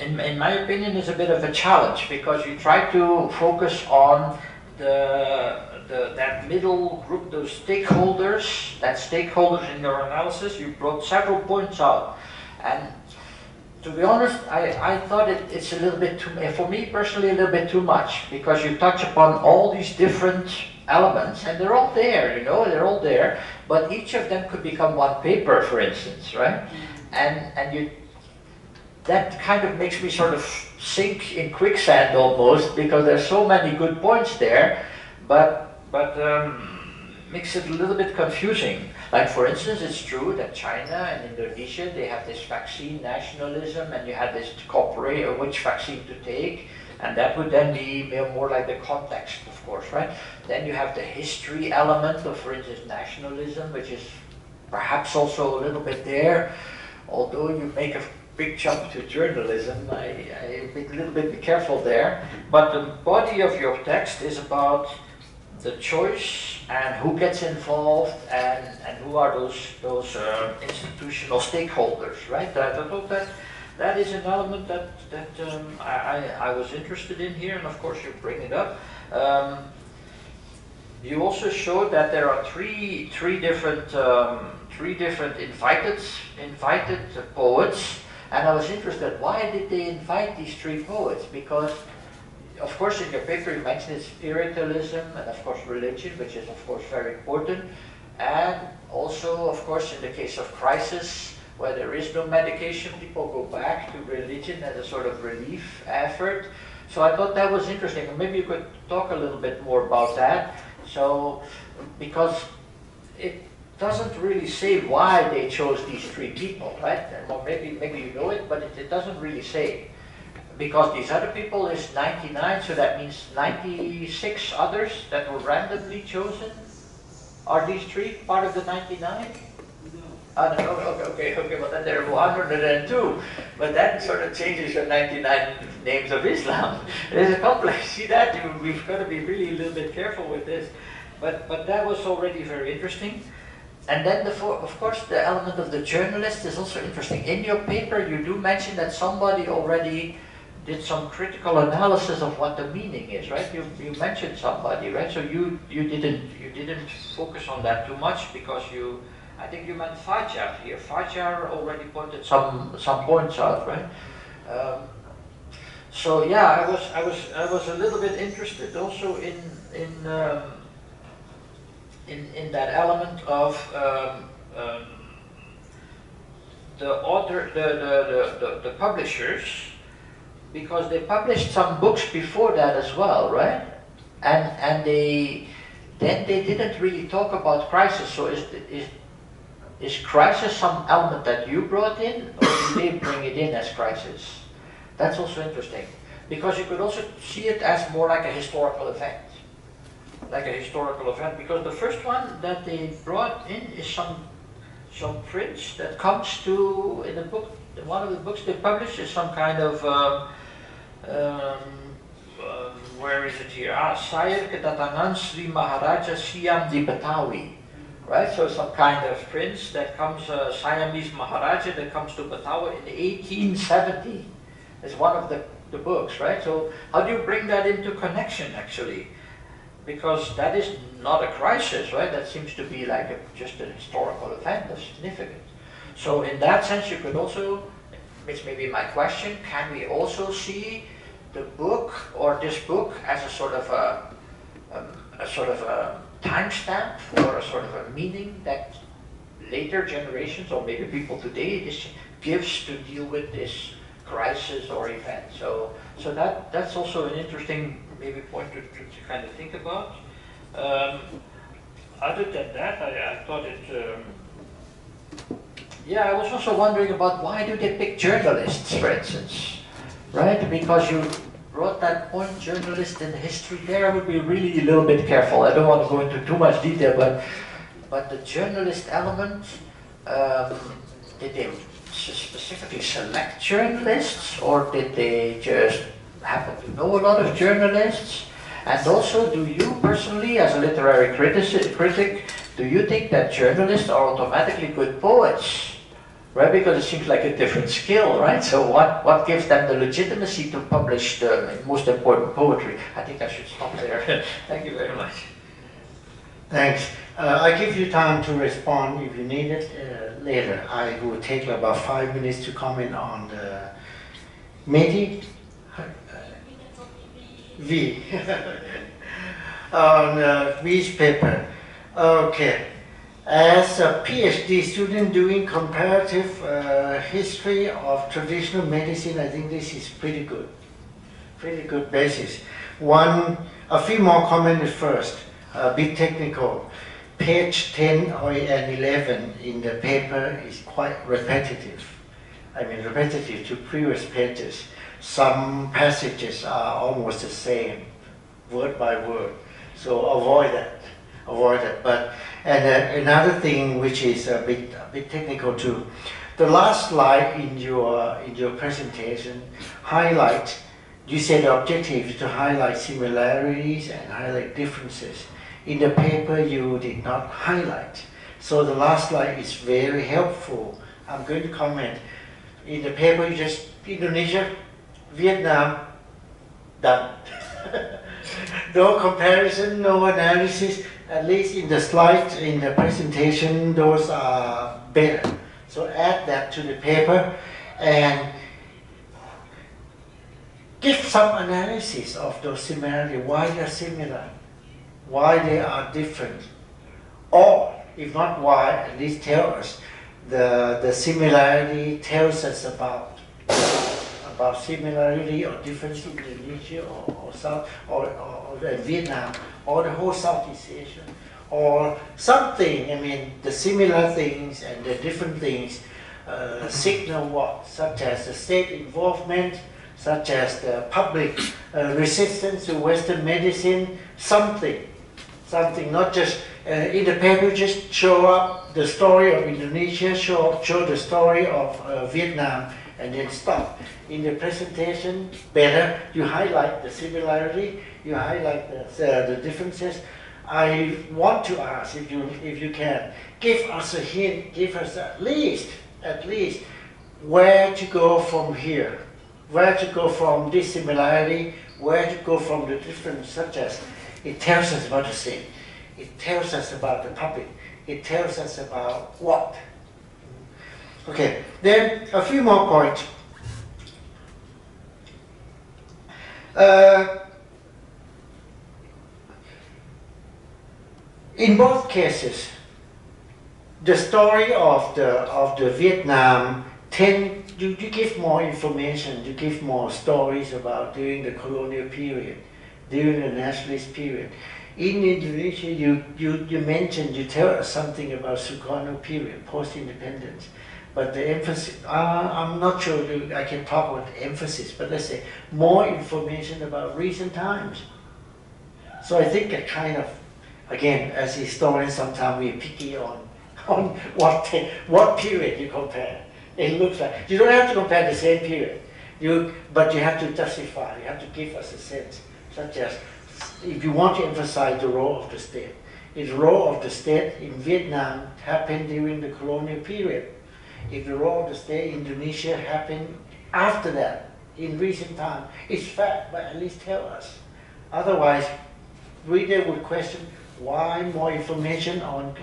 in my opinion, is a bit of a challenge, because you try to focus on that middle group, those stakeholders, in your analysis. You brought several points out, and to be honest, I thought it's a little bit too, for me personally, a little bit too much, because you touch upon all these different elements, and they're all there, you know, they're all there, but each of them could become one paper, for instance, right? And that kind of makes me sort of sink in quicksand almost, because there's so many good points there, but makes it a little bit confusing. Like, for instance, it's true that China and Indonesia, they have this vaccine nationalism, and you have this cooperate on which vaccine to take, and that would then be more like the context, of course, right? Then you have the history element of, for instance, nationalism, which is perhaps also a little bit there, although you make a big jump to journalism. I be a little bit be careful there. But the body of your text is about the choice and who gets involved and who are those institutional stakeholders, right? I thought that is an element that I was interested in here, and of course you bring it up. You also showed that there are three different invited poets, and I was interested, why did they invite these three poets? Because, of course, in your paper you mentioned spiritualism and, of course, religion, which is, of course, very important, and also, of course, in the case of crisis, where there is no medication, people go back to religion as a sort of relief effort. So I thought that was interesting, and maybe you could talk a little bit more about that. So, because it doesn't really say why they chose these three people, right? Or maybe you know it, but it doesn't really say. Because these other people is 99, so that means 96 others that were randomly chosen. Are these three part of the 99? Okay, well then there are 102. But that sort of changes your 99 names of Islam. It is complex. See that? We've got to be really a little bit careful with this. But that was already very interesting. And then, of course, the element of the journalist is also interesting. In your paper, you do mention that somebody already did some critical analysis of what the meaning is, right? You mentioned somebody, right? So you didn't focus on that too much, because I think you meant Fajar here. Fajar already pointed some points out, right? So yeah, I was a little bit interested also in that element of the author, the publishers, because they published some books before that as well, right? And they didn't really talk about crisis. So is crisis some element that you brought in, or did they bring it in as crisis? That's also interesting, because you could also see it as more like a historical event. Like a historical event, because the first one that they brought in is some prince that comes to, in the book, one of the books they published is some kind of, where is it here? Saya kedatangan Sri Maharaja Siam di Betawi, right? So some kind of prince that comes, Siamese Maharaja that comes to Betawi in 1870. It's one of the books, right? So how do you bring that into connection, actually? Because that is not a crisis, right? That seems to be like just a historical event of significance. So in that sense, you could also, which may be my question, can we also see the book or this book as a sort of a timestamp or a sort of a meaning that later generations or maybe people today gives to deal with this crisis or event? So that's also an interesting maybe point to kind of think about. Other than that, I thought it. Yeah, I was also wondering about why do they pick journalists, for instance, right? Because you brought that point, journalist in history. There, I would be really a little bit careful. I don't want to go into too much detail, but the journalist element, did they specifically select journalists, or did they just happen to know a lot of journalists? And also, do you personally, as a literary critic, do you think that journalists are automatically good poets? Right, because it seems like a different skill, right? So what gives them the legitimacy to publish the most important poetry? I think I should stop there. Thank you very much. Thanks. I give you time to respond if you need it later. I will take about 5 minutes to comment on the Mehdi V on V's paper. Okay. As a PhD student doing comparative history of traditional medicine, I think this is pretty good basis. A few more comments first, a bit technical. Page 10 and 11 in the paper is quite repetitive. I mean repetitive to previous pages. Some passages are almost the same, word by word. So avoid that. But another thing which is a bit technical too. The last slide in your presentation highlight. You said the objective is to highlight similarities and highlight differences. In the paper, you did not highlight. So the last slide is very helpful. I'm going to comment. In the paper, you just Indonesia, Vietnam, done. No comparison, no analysis. At least in the slides, in the presentation, those are better. So add that to the paper and give some analysis of those similarities, why they are similar, why they are different. Or, if not why, at least tell us. The similarity tells us about similarity or difference in Indonesia or South or Vietnam or the whole Southeast Asia or something. I mean, the similar things and the different things signal what, such as the state involvement, such as the public resistance to Western medicine, something, not just in the paper just show up the story of Indonesia, show the story of Vietnam, and then stop. In the presentation, better, you highlight the similarity, you highlight the differences. I want to ask, if you can, give us a hint, give us at least where to go from here, where to go from this similarity, where to go from the difference, such as it tells us about the state, it tells us about the public, it tells us about what. Okay, then a few more points. In both cases, the story of the Vietnam you give more information, you give more stories about during the colonial period, during the nationalist period. In Indonesia, you mentioned, you tell us something about Sukarno period, post-independence. But the emphasis, I'm not sure I can talk about emphasis, but let's say more information about recent times. So I think a kind of, again, as historians, sometimes we're picky on what period you compare. It looks like, you don't have to compare the same period, but you have to justify, you have to give us a sense, such as if you want to emphasize the role of the state. If the role of the state in Vietnam happened during the colonial period, if the role of the state in Indonesia happened after that, in recent time, it's fact, but at least tell us. Otherwise, reader would question why more information on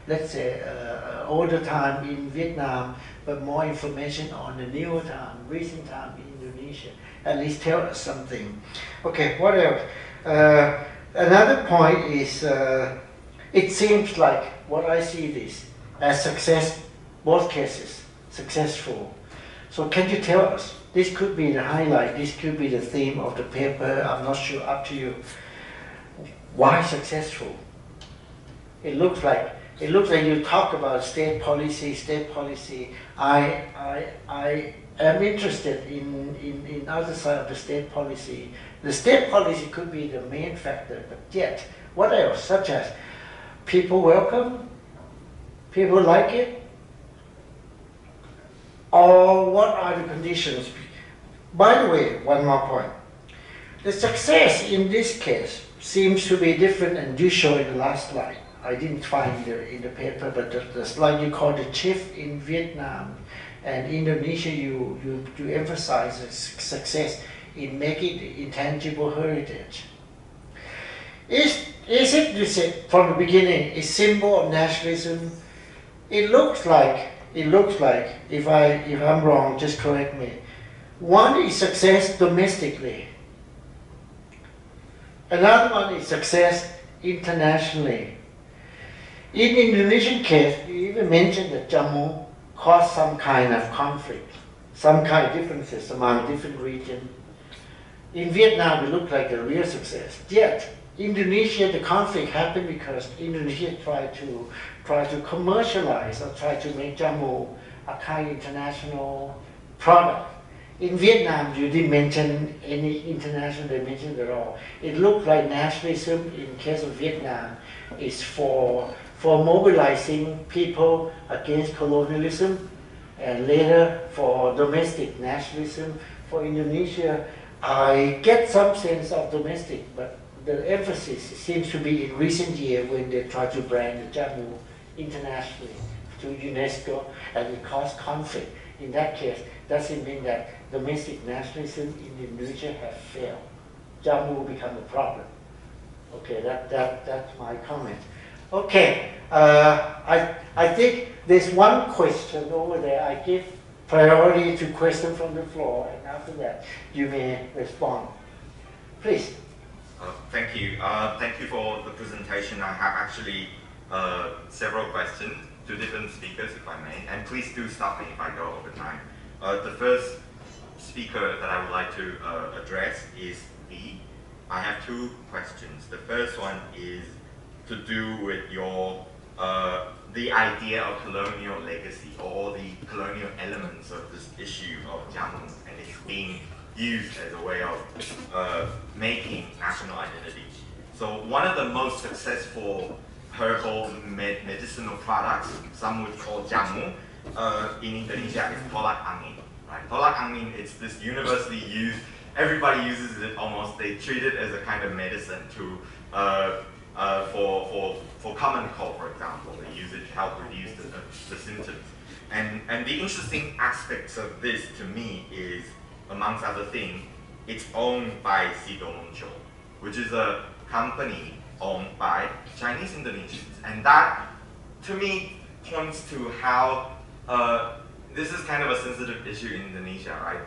let's say, older time in Vietnam, but more information on the newer time, recent time in Indonesia. At least tell us something. Okay, what else? Another point is, it seems like what I see this as success, both cases, successful. So can you tell us, this could be the highlight, this could be the theme of the paper, I'm not sure, up to you. Why successful? It looks like you talk about state policy. I am interested in other side of the state policy. The state policy could be the main factor, but yet, what else? Such as people welcome, people like it, or what are the conditions? By the way, one more point. The success in this case seems to be different, and you show in the last slide. I didn't find in the paper, but the slide you call the shift in Vietnam and Indonesia, you emphasize the success in making the intangible heritage. Is it, you said from the beginning, a symbol of nationalism? It looks like, if I'm wrong, just correct me. One is success domestically. Another one is success internationally. In Indonesian case, you even mentioned that Jammu caused some kind of conflict, some kind of differences among different regions. In Vietnam, it looked like a real success. Yet, Indonesia, the conflict happened because Indonesia tried to commercialize or try to make Jammu a kind of international product. In Vietnam, you didn't mention any international dimension at all. It looked like nationalism in case of Vietnam is for mobilizing people against colonialism, and later for domestic nationalism. For Indonesia, I get some sense of domestic, but the emphasis seems to be in recent years when they try to brand the Jammu internationally to UNESCO, and it caused conflict. In that case, does it mean that domestic nationalism in Indonesia has failed? Jammu become a problem. Okay, that's my comment. Okay, I think there's one question over there. I give priority to question from the floor, and after that, you may respond. Please. Thank you. Thank you for the presentation. I have actually several questions to different speakers, if I may, and please do stop me if I go over time. The first speaker that I would like to address is B. I have two questions. The first one is to do with your the idea of colonial legacy, or the colonial elements of this issue of Jammu, and it's being used as a way of making national identity. So one of the most successful herbal medicinal products, some would call Jammu, in Indonesia is tolak angin. Right? Tolak angin, it's this universally used, everybody uses it almost, they treat it as a kind of medicine to for common cold, for example. They use it to help reduce the symptoms. And the interesting aspects of this to me is, amongst other things, it's owned by Sido-Muncul, which is a company owned by Chinese Indonesians. And that, to me, points to how this is kind of a sensitive issue in Indonesia, right?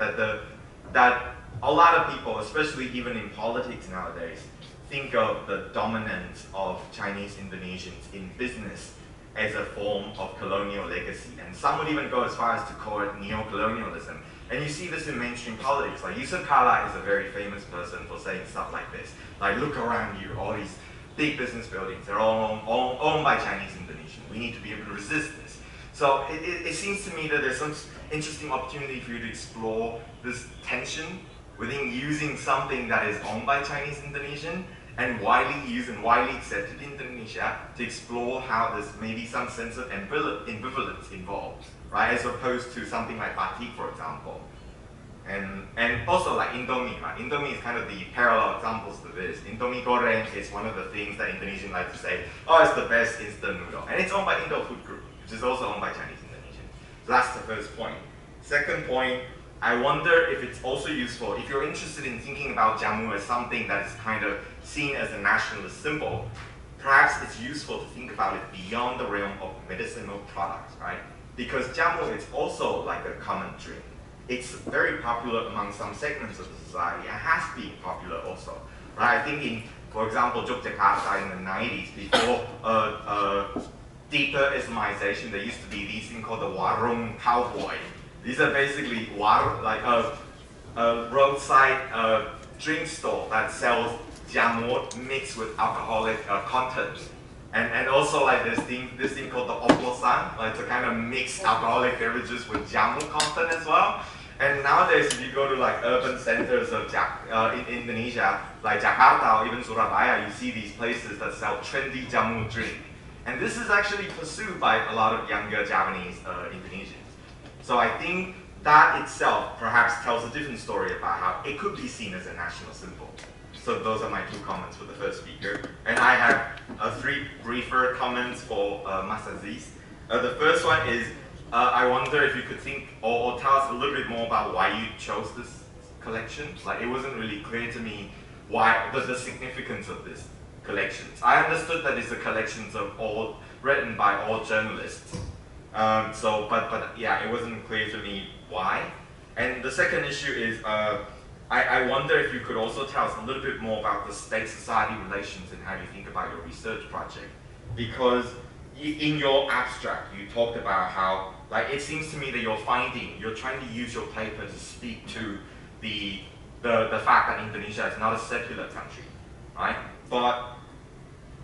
That a lot of people, especially even in politics nowadays, think of the dominance of Chinese Indonesians in business as a form of colonial legacy. And some would even go as far as to call it neo-colonialism. And you see this in mainstream politics. Like Yusuf Kala is a very famous person for saying stuff like this. Like, look around you, all these big business buildings, they're all owned by Chinese Indonesians. We need to be able to resist this. So it seems to me that there's some interesting opportunity for you to explore this tension within using something that is owned by Chinese Indonesian and widely used and widely accepted in Indonesia to explore how there's maybe some sense of ambivalence involved, right? As opposed to something like batik, for example. And also like Indomie, right? Indomie is kind of the parallel examples to this. Indomie goreng is one of the things that Indonesians like to say, oh, it's the best instant noodle. And it's owned by Indo Food Group, which is also owned by Chinese Indonesians. So that's the first point. Second point, I wonder if it's also useful, if you're interested in thinking about Jammu as something that is kind of seen as a nationalist symbol, perhaps it's useful to think about it beyond the realm of medicinal products, right? Because Jammu is also like a common drink. It's very popular among some segments of the society, and has been popular also, right? I think in, for example, Yogyakarta in the 90s, before deeper Islamization, there used to be these things called the warung cowboy. These are basically like a roadside drink store that sells jamu mixed with alcoholic content. And also like this thing called the oplosan, like to kind of mix alcoholic beverages with jamu content as well. And nowadays, if you go to like urban centers of in Indonesia, like Jakarta or even Surabaya, you see these places that sell trendy jamu drink. And this is actually pursued by a lot of younger Japanese Indonesians. So I think that itself perhaps tells a different story about how it could be seen as a national symbol. So those are my two comments for the first speaker. And I have three briefer comments for Mas Aziz. The first one is, I wonder if you could think or tell us a little bit more about why you chose this collection. Like, it wasn't really clear to me why, the significance of this collection. I understood that it's a collection of all, written by all journalists. But yeah, it wasn't clear to me why. And the second issue is, I wonder if you could also tell us a little bit more about the state-society relations and how you think about your research project. Because in your abstract, you talked about how, like, it seems to me that you're trying to use your paper to speak to the fact that Indonesia is not a secular country, right? But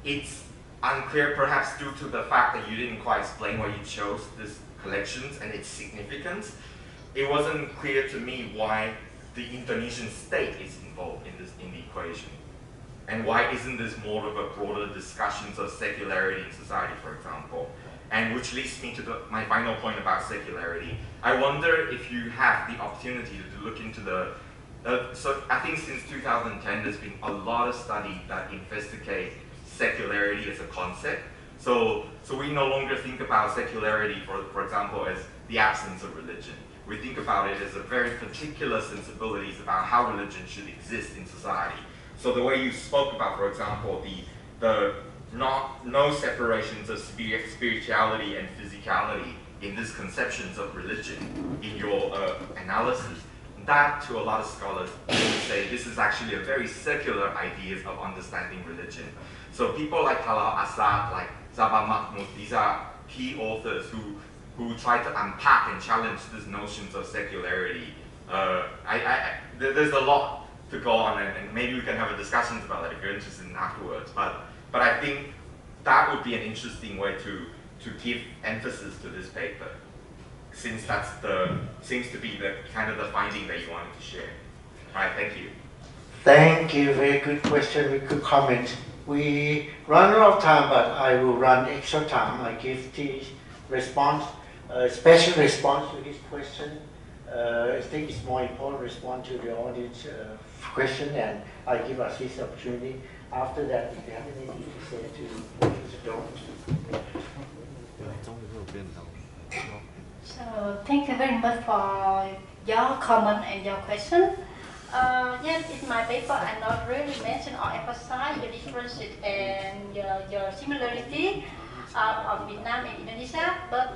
it's unclear, perhaps due to the fact that you didn't quite explain why you chose these collections and its significance. It wasn't clear to me why the Indonesian state is involved in the equation. And why isn't this more of a broader discussions of secularity in society, for example? And which leads me to my final point about secularity. I wonder if you have the opportunity to look into so I think since 2010, there's been a lot of study that investigate secularity as a concept. So we no longer think about secularity, for example, as the absence of religion. We think about it as a very particular sensibilities about how religion should exist in society. So the way you spoke about, for example, the no separations of spirituality and physicality in these conceptions of religion in your analysis, that to a lot of scholars would say this is actually a very secular ideas of understanding religion. So people like Halal Assad, like Zaba Mahmoud, these are key authors who try to unpack and challenge these notions of secularity. There's a lot to go on, and maybe we can have a discussions about that if you're interested in afterwards. But I think that would be an interesting way to give emphasis to this paper, since that's seems to be the kind of the finding that you wanted to share. All right, thank you. Thank you. Very good question. Very good comment. We run out of time, but I will run extra time. I give the response, special response to his question. I think it's more important response to the audience question, and I give us this opportunity. After that, if you have anything to say to don't. So thank you very much for your comment and your question. Yes, in my paper I not really mention or emphasize the differences and your similarity of Vietnam and Indonesia, but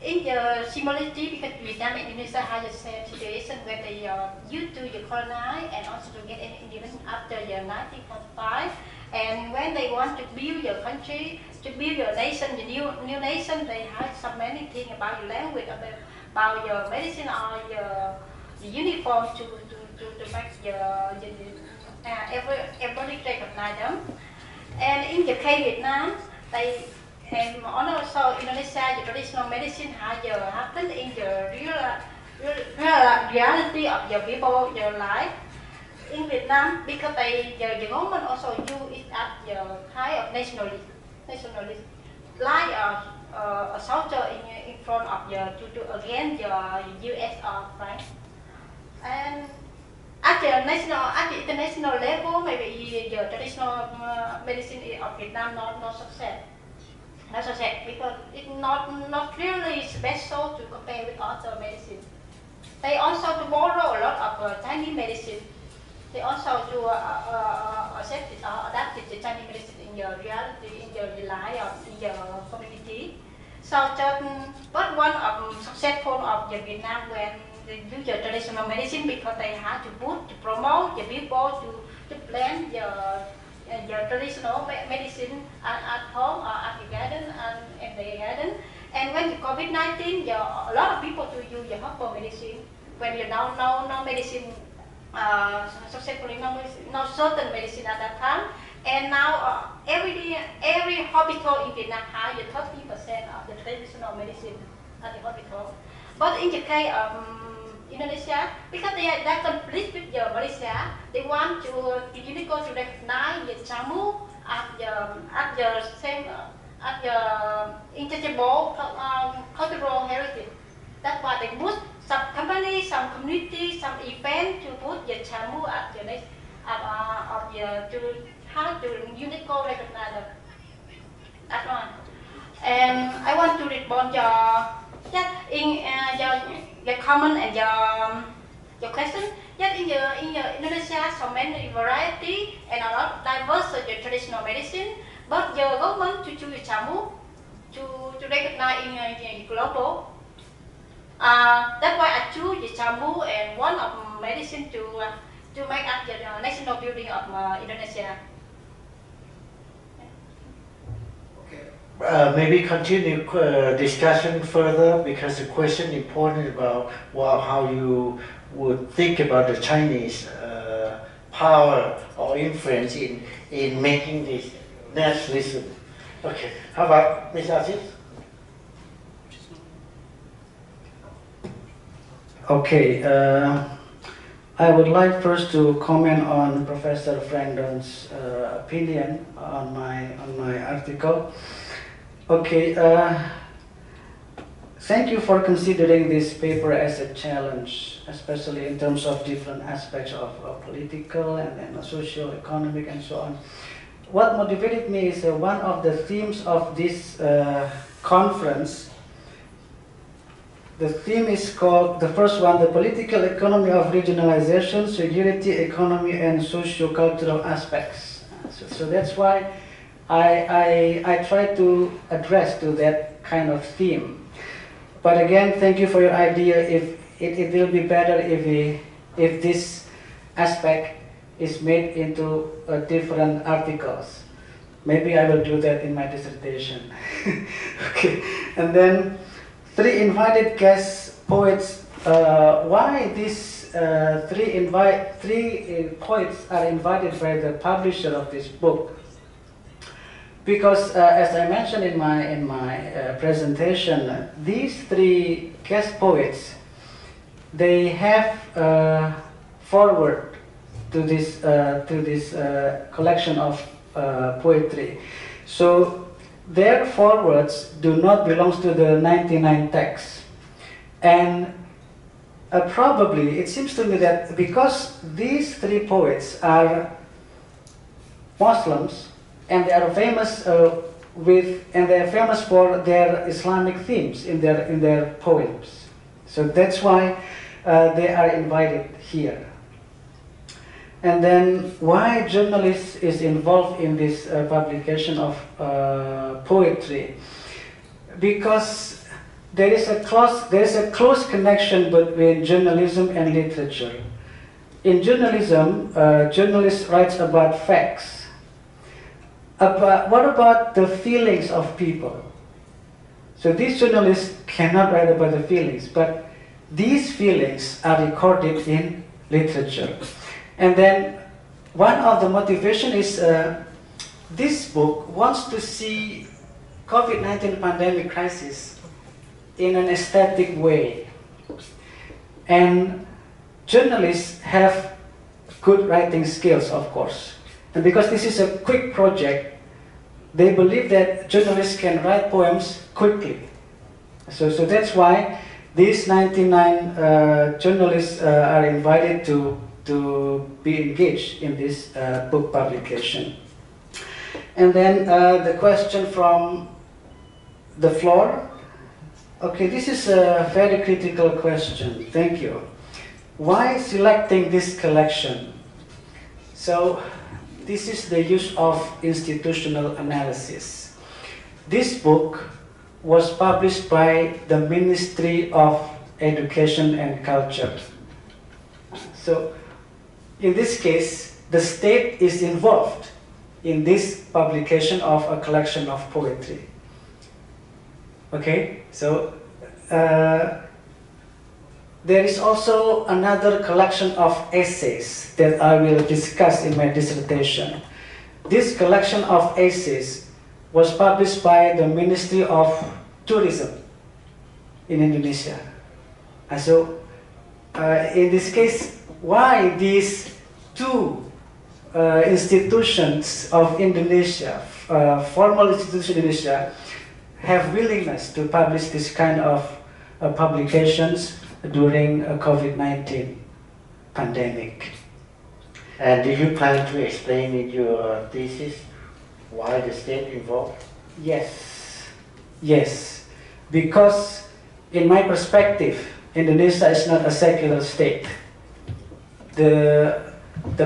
in the similarity, because Vietnam and Indonesia have the same situation where they used to colonize and also to get independence after the 1945. And when they want to build your country, to build your nation, the new nation, they have so many things about your language, about your medicine or the uniform to make everybody recognize them. And in the case Vietnam, and also Indonesia, the traditional medicine has happened in the reality of your people, your life. In Vietnam, because the government also use it as the kind of nationalist, like a soldier in front of to against the US or France. And at the international level, maybe the traditional medicine of Vietnam not success. Not success because it's not really special to compare with other medicine. They also to borrow a lot of Chinese medicine. They also do accept it or adapt it to Chinese medicine in your reality, in your life, in your community. So, but one of successful of the Vietnam when they use the traditional medicine because they have to promote the people to blend your traditional medicine at home or at the garden and the garden. And when the COVID-19, a lot of people to use the herbal medicine when you no medicine. Successfully no certain medicine at that time, and now every hospital in Vietnam has 30% of the traditional medicine at the hospital. But in the case of Indonesia, because they are complete with the Malaysia, they want to UNESCO to recognize the Jamu as the same as the intangible cultural heritage. That's why they put some companies, some communities, some events to put the Jamu at the next to how to UNESCO recognize them. That's one. And I want to respond in your comment and your question. Yes, in Indonesia, so many variety and a lot diverse traditional medicine, but the government to choose Jamu to recognize in global. That's why I choose the Jamu and one of medicine to make up the national building of Indonesia. Okay, maybe continue discussion further, because the question important about how you would think about the Chinese power or influence in making this nationalism. Okay, how about Ms. Aziz? Okay, I would like first to comment on Professor Frandon's opinion on my article. Okay, thank you for considering this paper as a challenge, especially in terms of different aspects of political and socio-economic and so on. What motivated me is one of the themes of this conference. The theme is called, the first one, the political economy of regionalization, security, economy, and socio-cultural aspects. So that's why I try to address to that kind of theme. But again, thank you for your idea. If it will be better if this aspect is made into different articles. Maybe I will do that in my dissertation. Okay, and then 3 invited guest poets. Why these 3 poets are invited by the publisher of this book? Because as I mentioned in my presentation, these 3 guest poets, they have forward to this collection of poetry. So their forwards do not belong to the 99 texts. And probably, it seems to me that because these 3 poets are Muslims, and they are famous for their Islamic themes in their poems. So that's why they are invited here. And then why journalists is involved in this publication of poetry? Because there is a close connection between journalism and literature. In journalism, journalists write about facts. What about the feelings of people? So these journalists cannot write about the feelings, but these feelings are recorded in literature. And then one of the motivation is this book wants to see COVID-19 pandemic crisis in an aesthetic way. And journalists have good writing skills, of course. And because this is a quick project, they believe that journalists can write poems quickly. So that's why these 99 journalists are invited to be engaged in this book publication. And then the question from the floor. Okay, this is a very critical question. Thank you. Why selecting this collection? So this is the use of institutional analysis. This book was published by the Ministry of Education and Culture. So in this case, the state is involved in this publication of a collection of poetry. Okay, so there is also another collection of essays that I will discuss in my dissertation. This collection of essays was published by the Ministry of Tourism in Indonesia. And so in this case, why these 2 institutions of Indonesia, formal institutions in Indonesia, have willingness to publish this kind of publications during a COVID-19 pandemic. And do you plan to explain in your thesis why the state involved? Yes, yes, because in my perspective, Indonesia is not a secular state. The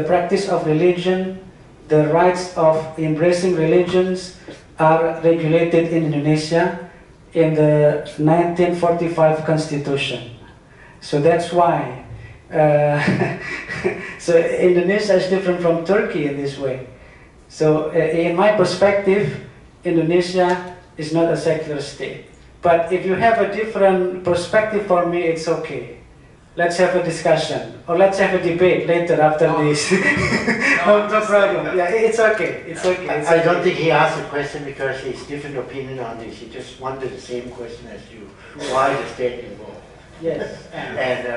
practice of religion, the rights of embracing religions are regulated in Indonesia in the 1945 Constitution. So that's why. So Indonesia is different from Turkey in this way. So in my perspective, Indonesia is not a secular state. But if you have a different perspective for me, it's okay. Let's have a discussion, or let's have a debate later after this. No problem. Yeah, it's okay. It's okay. I don't think he asked the question because he's different opinion on this. He just wanted the same question as you. Why the state involved? Yes. And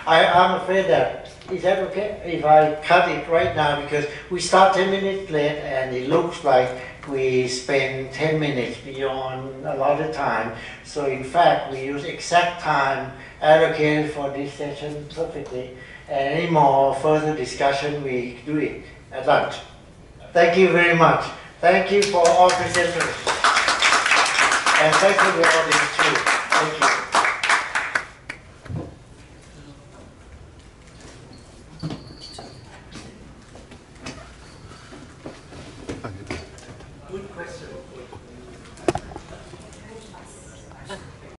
I'm afraid that, is that okay if I cut it right now, because we start 10 minutes late and it looks like we spend 10 minutes beyond a lot of time. So in fact, we use exact time allocated for this session perfectly. And any more further discussion, we do it at lunch. Thank you very much. Thank you for all presenters. And thank you to the audience too. Thank you.